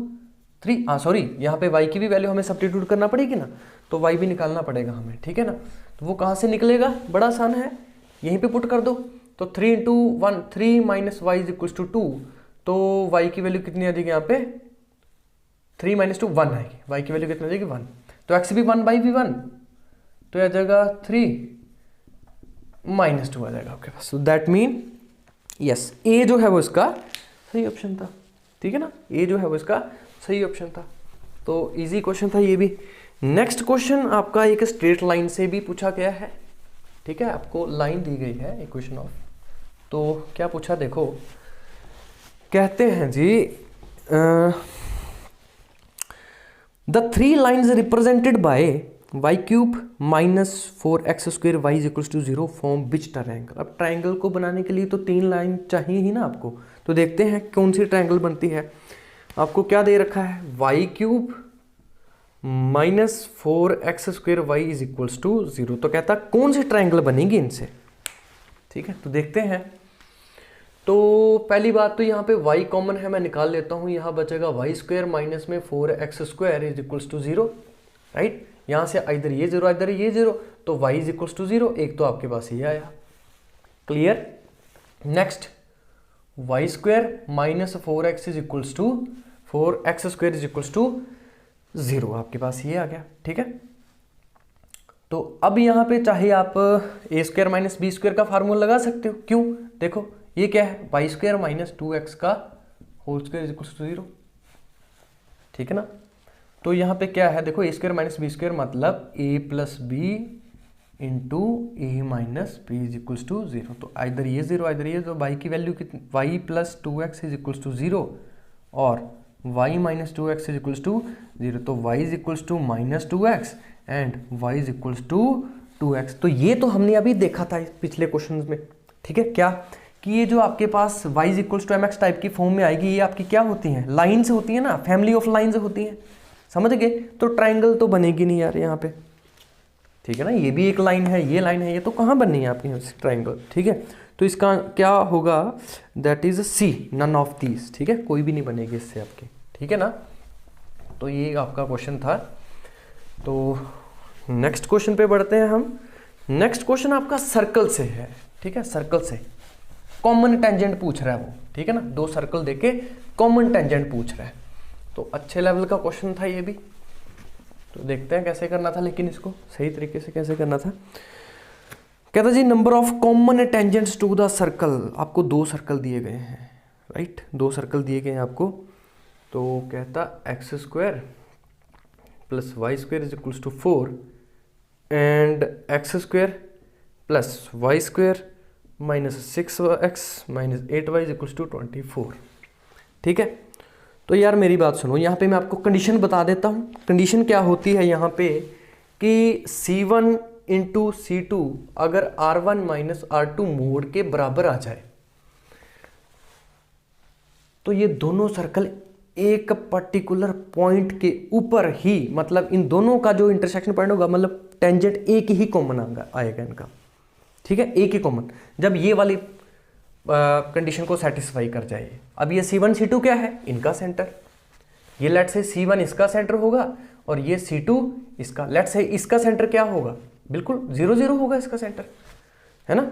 3, हाँ सॉरी, यहाँ पे y की भी वैल्यू हमें सब्स्टिट्यूट करना पड़ेगी ना, तो y भी निकालना पड़ेगा हमें, ठीक है ना। तो वो कहाँ से निकलेगा, बड़ा आसान है, यहीं पे पुट कर दो। तो 3 into 1, 3 minus y is equals to 2, तो y की वैल्यू कितनी आ जाएगी यहाँ पे 3 माइनस 2 1 आएगी, y की वैल्यू कितनी आ जाएगी 1, तो x भी 1 बाई भी 1, तो आ जाएगा 3 माइनस 2 आ जाएगा आपके पास। सो दैट मीन यस, ए जो है वो इसका सही ऑप्शन था, ठीक है ना, ए जो है वो इसका सही ऑप्शन था। तो इजी क्वेश्चन था ये भी। नेक्स्ट क्वेश्चन आपका एक स्ट्रेट लाइन से भी पूछा गया है, ठीक है, आपको लाइन दी गई है इक्वेशन ऑफ, तो क्या पूछा देखो, कहते हैं जी the 3 lines represented by y cube minus 4x square y is equals to 0 form which triangle. अब ट्रायंगल को बनाने के लिए तो 3 लाइन चाहिए ही ना आपको, तो देखते हैं कौन सी ट्रायंगल बनती है। आपको क्या दे रखा है, y cube minus 4x square y is equals to 0, तो कहता कौन सी ट्रायंगल बनेगी इनसे, ठीक है। तो देखते हैं, तो पहली बात तो यहाँ पे y कॉमन है, मैं निकाल लेता हूँ, यहाँ बचेगा वाई स्क्वायर माइनस में 4x square is equals to 0, right. यहाँ से इधर ये 0 इधर ये 0, तो y इज इक्वल्स टू 0, एक तो आपके पास ये आया, clear. Next y square minus 4x is equals to 4x square is equals to 0, आपके पास ये आ गया। ठीक है, तो अब यहाँ पे चाहे आप ए स्क्वायर माइनस बी स्क्वायर का फार्मूला लगा सकते हो। क्यों? देखो ये क्या है, वाई स्क्वायर माइनस 2x का whole square is equals to 0। ठीक है ना, तो यहाँ पे क्या है, देखो A square minus B square मतलब A plus B into A minus B is equals to 0। तो इधर ये 0 इधर ये, तो वाई की वैल्यू कितनी, y plus 2x is equals to 0 और y minus 2x is equals to 0। तो y is equals to minus 2x and y is equals to 2x। तो ये तो हमने अभी देखा था पिछले क्वेश्चन में। ठीक है, क्या कि ये जो आपके पास y is equals to mx type की फॉर्म में आएगी, ये आपकी क्या होती हैं, लाइन्स होती है ना, फैमिली ऑफ लाइन्स होती हैं, समझ गए। तो ट्राइंगल तो बनेगी नहीं यार यहाँ पे। ठीक है ना, ये भी एक लाइन है, ये लाइन है, ये तो कहाँ बननी है आपकी ट्राइंगल। ठीक है, तो इसका क्या होगा, that is c, none of these. ठीक है, कोई भी नहीं बनेगी इससे आपकी। ठीक है ना, तो ये आपका क्वेश्चन था। तो नेक्स्ट क्वेश्चन पे बढ़ते हैं हम। नेक्स्ट क्वेश्चन आपका सर्कल से है। ठीक है, सर्कल से कॉमन टेंजेंट पूछ रहा है वो। ठीक है ना, दो सर्कल देके कॉमन टेंजेंट पूछ रहा है, तो अच्छे लेवल का क्वेश्चन था ये भी। तो देखते हैं कैसे करना था, लेकिन इसको सही तरीके से कैसे करना था। कहता जी number of common tangents to the circle, आपको दो सर्कल दिए गए हैं, राइट, दो सर्कल दिए गए हैं आपको। तो कहता x square plus y square is equals to 4 and x square plus y square minus 6x minus 8y is equals to 24। ठीक है, तो यार मेरी बात सुनो, यहाँ पे मैं आपको कंडीशन बता देता हूँ। कंडीशन क्या होती है यहाँ पे कि C1 इंटू C2 अगर R1 माइनस R2 मोड के बराबर आ जाए तो ये दोनों सर्कल एक पर्टिकुलर पॉइंट के ऊपर ही, मतलब इन दोनों का जो इंटरसेक्शन पॉइंट होगा, मतलब टेंजेंट एक ही कॉमन आएगा इनका। ठीक है, एक ही कॉमन, जब ये वाली कंडीशन को सेटिस्फाई कर जाए। अब ये C1 C2 क्या है, इनका सेंटर, ये लेट से C1 इसका सेंटर होगा और ये C2 इसका, लेट से इसका सेंटर क्या होगा, बिल्कुल 0 0 होगा इसका सेंटर, है ना।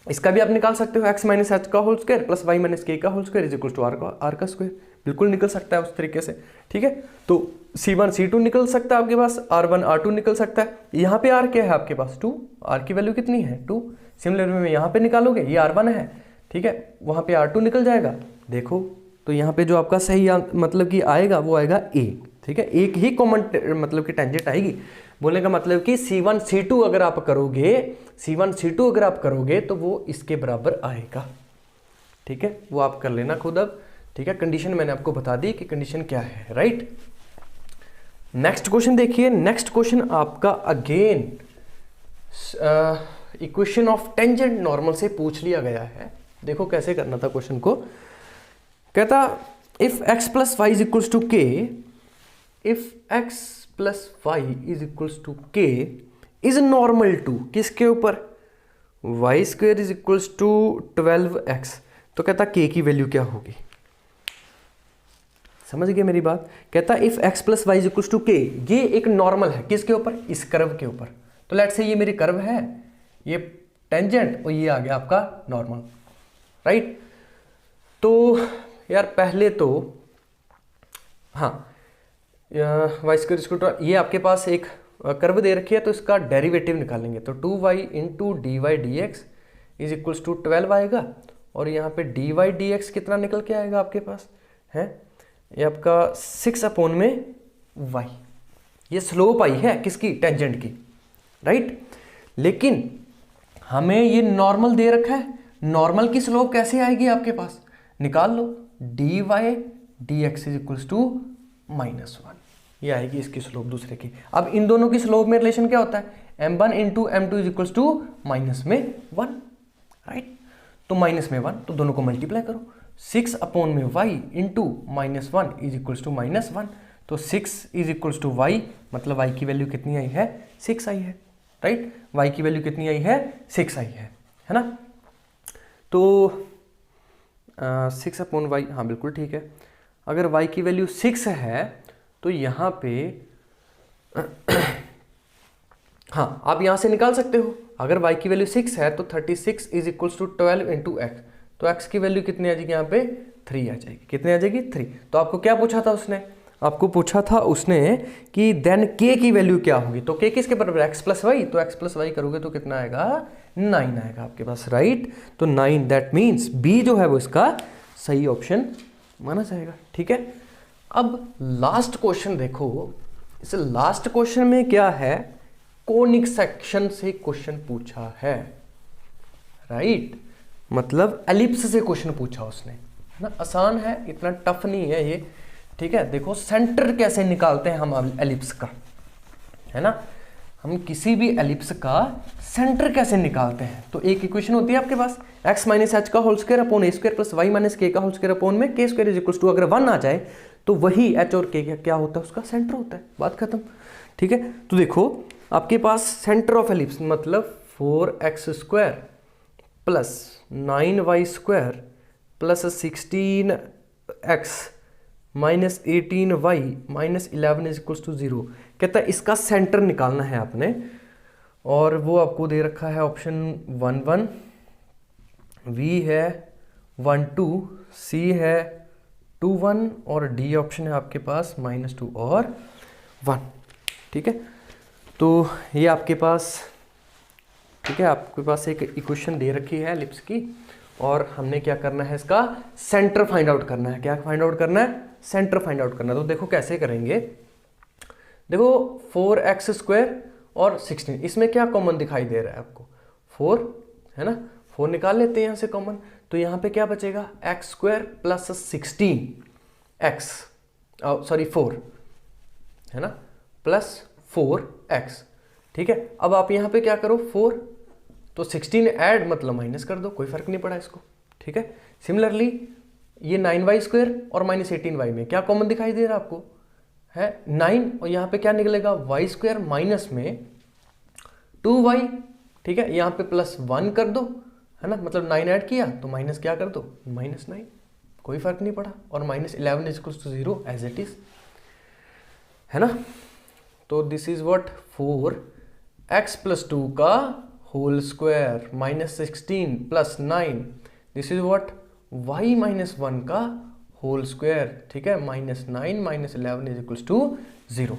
इसका भी आप निकाल सकते हो, x माइनस एच का whole square plus y minus k का whole square is equal to r का स्क्वायर, बिल्कुल निकल सकता है उस तरीके से। ठीक है, तो C1 C2 निकल सकता है आपके पास, R1 R2 निकल सकता है। यहाँ पे R क्या है आपके पास, 2, R की वैल्यू कितनी है 2। सिमिलर में यहाँ पे निकालोगे, ये R1 है, ठीक है, वहाँ पे R2 निकल जाएगा। देखो तो यहाँ पे जो आपका सही मतलब कि आएगा वो आएगा A। ठीक है, एक ही कॉमन मतलब कि टेंजेंट आएगी। बोलने का मतलब कि C1 C2 अगर आप करोगे, C1 C2 अगर आप करोगे तो वो इसके बराबर आएगा। ठीक है, वो आप कर लेना खुद अब। ठीक है, कंडीशन मैंने आपको बता दी कि कंडीशन क्या है, राइट। नेक्स्ट क्वेश्चन देखिए। नेक्स्ट क्वेश्चन आपका again equation of tangent normal से पूछ लिया गया है। देखो कैसे करना था क्वेश्चन को। कहता if x plus y is equals to k, if x plus y is equals to k is normal to किसके ऊपर, y square is equals to 12x। तो कहता k की वैल्यू क्या होगी, समझ गए मेरी बात। कहता if x plus y is equals to k, ये एक नॉर्मल है किसके ऊपर, इस कर्व के ऊपर। तो लेट्स से ये मेरी कर्व है, ये टेंजेंट और ये आ गया आपका नॉर्मल, राइट। तो यार पहले तो हाँ, वाई स्क्वायर इक्वल टू, ये आपके पास एक कर्व दे रखी है तो इसका डेरिवेटिव निकालेंगे। तो 2y into d y d x is equals to 12 आएगा, और यहाँ पे डी वाई डी एक्स कितना निकल के आएगा आपके पास है, ये आपका 6 अपॉन में y। ये स्लोप आई है किसकी, टेंजेंट की, राइट। लेकिन हमें ये नॉर्मल दे रखा है, नॉर्मल की स्लोप कैसे आएगी आपके पास, निकाल लो, d y d x is equals to -1, ये आएगी इसकी स्लोप दूसरे की। अब इन दोनों की स्लोप में रिलेशन क्या होता है, m1 into m2 is equals to -1, right. तो -1, तो दोनों को मल्टीप्लाई करो, 6 अपॉन में y into -1 is equals to -1। तो 6 इज इक्वल्स टू y, मतलब y की वैल्यू कितनी आई है, 6 आई है, राइट। y की वैल्यू कितनी आई है, 6 आई है ना। तो 6 अपॉन y, हाँ बिल्कुल ठीक है। अगर y की वैल्यू 6 है तो यहाँ पे हाँ आप यहाँ से निकाल सकते हो, अगर y की वैल्यू 6 है तो 36 is equals to 12 into x. तो x की वैल्यू कितनी आ जाएगी यहाँ पे 3 आ जाएगी। कितनी आ जाएगी 3। तो आपको क्या पूछा था उसने, आपको पूछा था उसने कि देन k की वैल्यू क्या होगी। तो k किसके बराबर है x प्लस वाई, तो x प्लस वाई करोगे तो कितना आएगा 9 आएगा आपके पास, राइट। तो 9 दैट मीन्स b जो है वो इसका सही ऑप्शन माना जाएगा, ठीक है। अब लास्ट क्वेश्चन देखो, इस लास्ट क्वेश्चन में क्या है, कोनिक सेक्शन से क्वेश्चन पूछा है, राइट। मतलब एलिप्स से क्वेश्चन पूछा उसने, है ना। आसान है, इतना टफ नहीं है ये, ठीक है। देखो सेंटर कैसे निकालते हैं हम एलिप्स का, है ना। हम किसी भी एलिप्स का सेंटर कैसे निकालते हैं। तो एक इक्वेशन होती है आपके पास x माइनस एच का होल स्क्वायर अपॉन ए square plus y minus k का होल स्क्वायर अपॉन में के स्क्वायर इज इक्वल टू, अगर 1 आ जाए तो वही h और k क्या होता है, उसका सेंटर होता है, बात खत्म, ठीक है। तो देखो आपके पास सेंटर ऑफ एलिप्स मतलब 4x square plus 9y square plus 16x minus 18y minus 11 is equals to 0। कहता है इसका सेंटर निकालना है आपने, और वो आपको दे रखा है ऑप्शन 1 1, v है 1 2, c है 2 1 और d ऑप्शन है आपके पास -2 और 1, ठीक है। तो ये आपके पास, ठीक है, आपके पास एक इक्वेशन दे रखी है एलिप्स की, और हमने क्या करना है, इसका सेंटर फाइंड आउट करना है। क्या फाइंड आउट करना है, सेंटर फाइंड आउट करना है। तो देखो कैसे करेंगे, देखो 4x स्क्वायर और 16, इसमें क्या कॉमन दिखाई दे रहा है आपको, 4 है ना, 4 निकाल लेते हैं यहाँ से कॉमन। तो यहाँ पे क्या बचेगा, x square plus 16x, sorry 4 है ना, प्लस 4x, ठीक है। अब आप यहाँ पे क्या करो 4, तो 16 ऐड मतलब माइनस कर दो, कोई फर्क नहीं पड़ा इसको, ठीक है। सिमिलरली ये 9y स्क्वायर और माइनस 18y में क्या कॉमन दिखाई दे रहा है आपको, है 9, और यहाँ पे क्या निकलेगा y स्क्वायर माइनस में 2y, ठीक है। यहाँ पे प्लस 1 कर दो, है ना, मतलब 9 ऐड किया तो माइनस क्या कर दो, -9, कोई फर्क नहीं पड़ा, और minus 11 is equal to 0 as it is, है ना। तो this is what 4x plus 2 का whole square minus 16 plus 9, this is what y minus 1 का होल स्क्वायर, ठीक है, -9 minus 11 is equal to 0,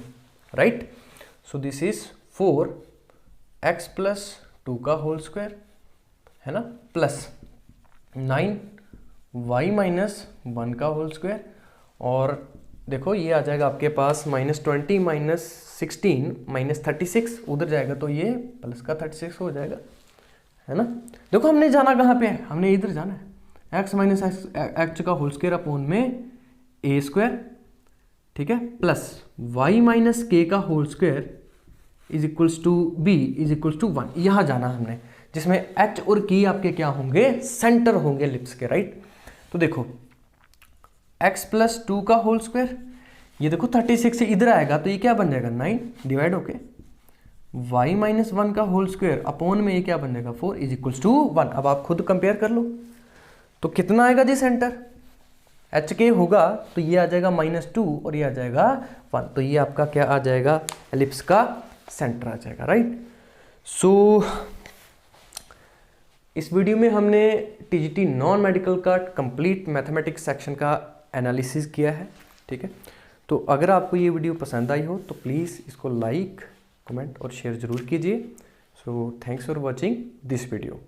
right. So this is 4x plus 2 का whole square, है ना, प्लस 9y माइनस 1 का whole square, और देखो ये आ जाएगा आपके पास -20 माइनस 16 माइनस 36, उधर जाएगा तो ये प्लस का 36 हो जाएगा, है ना। देखो हमने जाना कहाँ पे है, हमने इधर जाना है, x माइनस एक्स का होल स्क्वायर अपॉन में ए स्क्वायर, ठीक है, प्लस y माइनस के का whole square is equals to b is equals to 1। यहाँ जाना हमने, जिसमें h और k आपके क्या होंगे, सेंटर होंगे एलिप्स के, राइट। तो देखो x प्लस 2 का होल स्क्वायर, ये देखो 36 से इधर आएगा तो ये क्या बन जाएगा 9 डिवाइड होके y माइनस 1 का होल स्क्वायर अपॉन में ये क्या बन जाएगा 4 इज इक्वल्स टू 1। अब आप खुद कंपेयर कर लो, तो कितना आएगा जी सेंटर, एच के होगा तो ये आ जाएगा -2 और ये आ जाएगा 1, तो ये आपका क्या आ जाएगा, एलिप्स का सेंटर आ जाएगा, राइट। सो इस वीडियो में हमने टीजीटी नॉन मेडिकल का कंप्लीट मैथमेटिक्स सेक्शन का एनालिसिस किया है, ठीक है। तो अगर आपको ये वीडियो पसंद आई हो तो प्लीज़ इसको लाइक, कमेंट और शेयर ज़रूर कीजिए। So thanks for watching this video.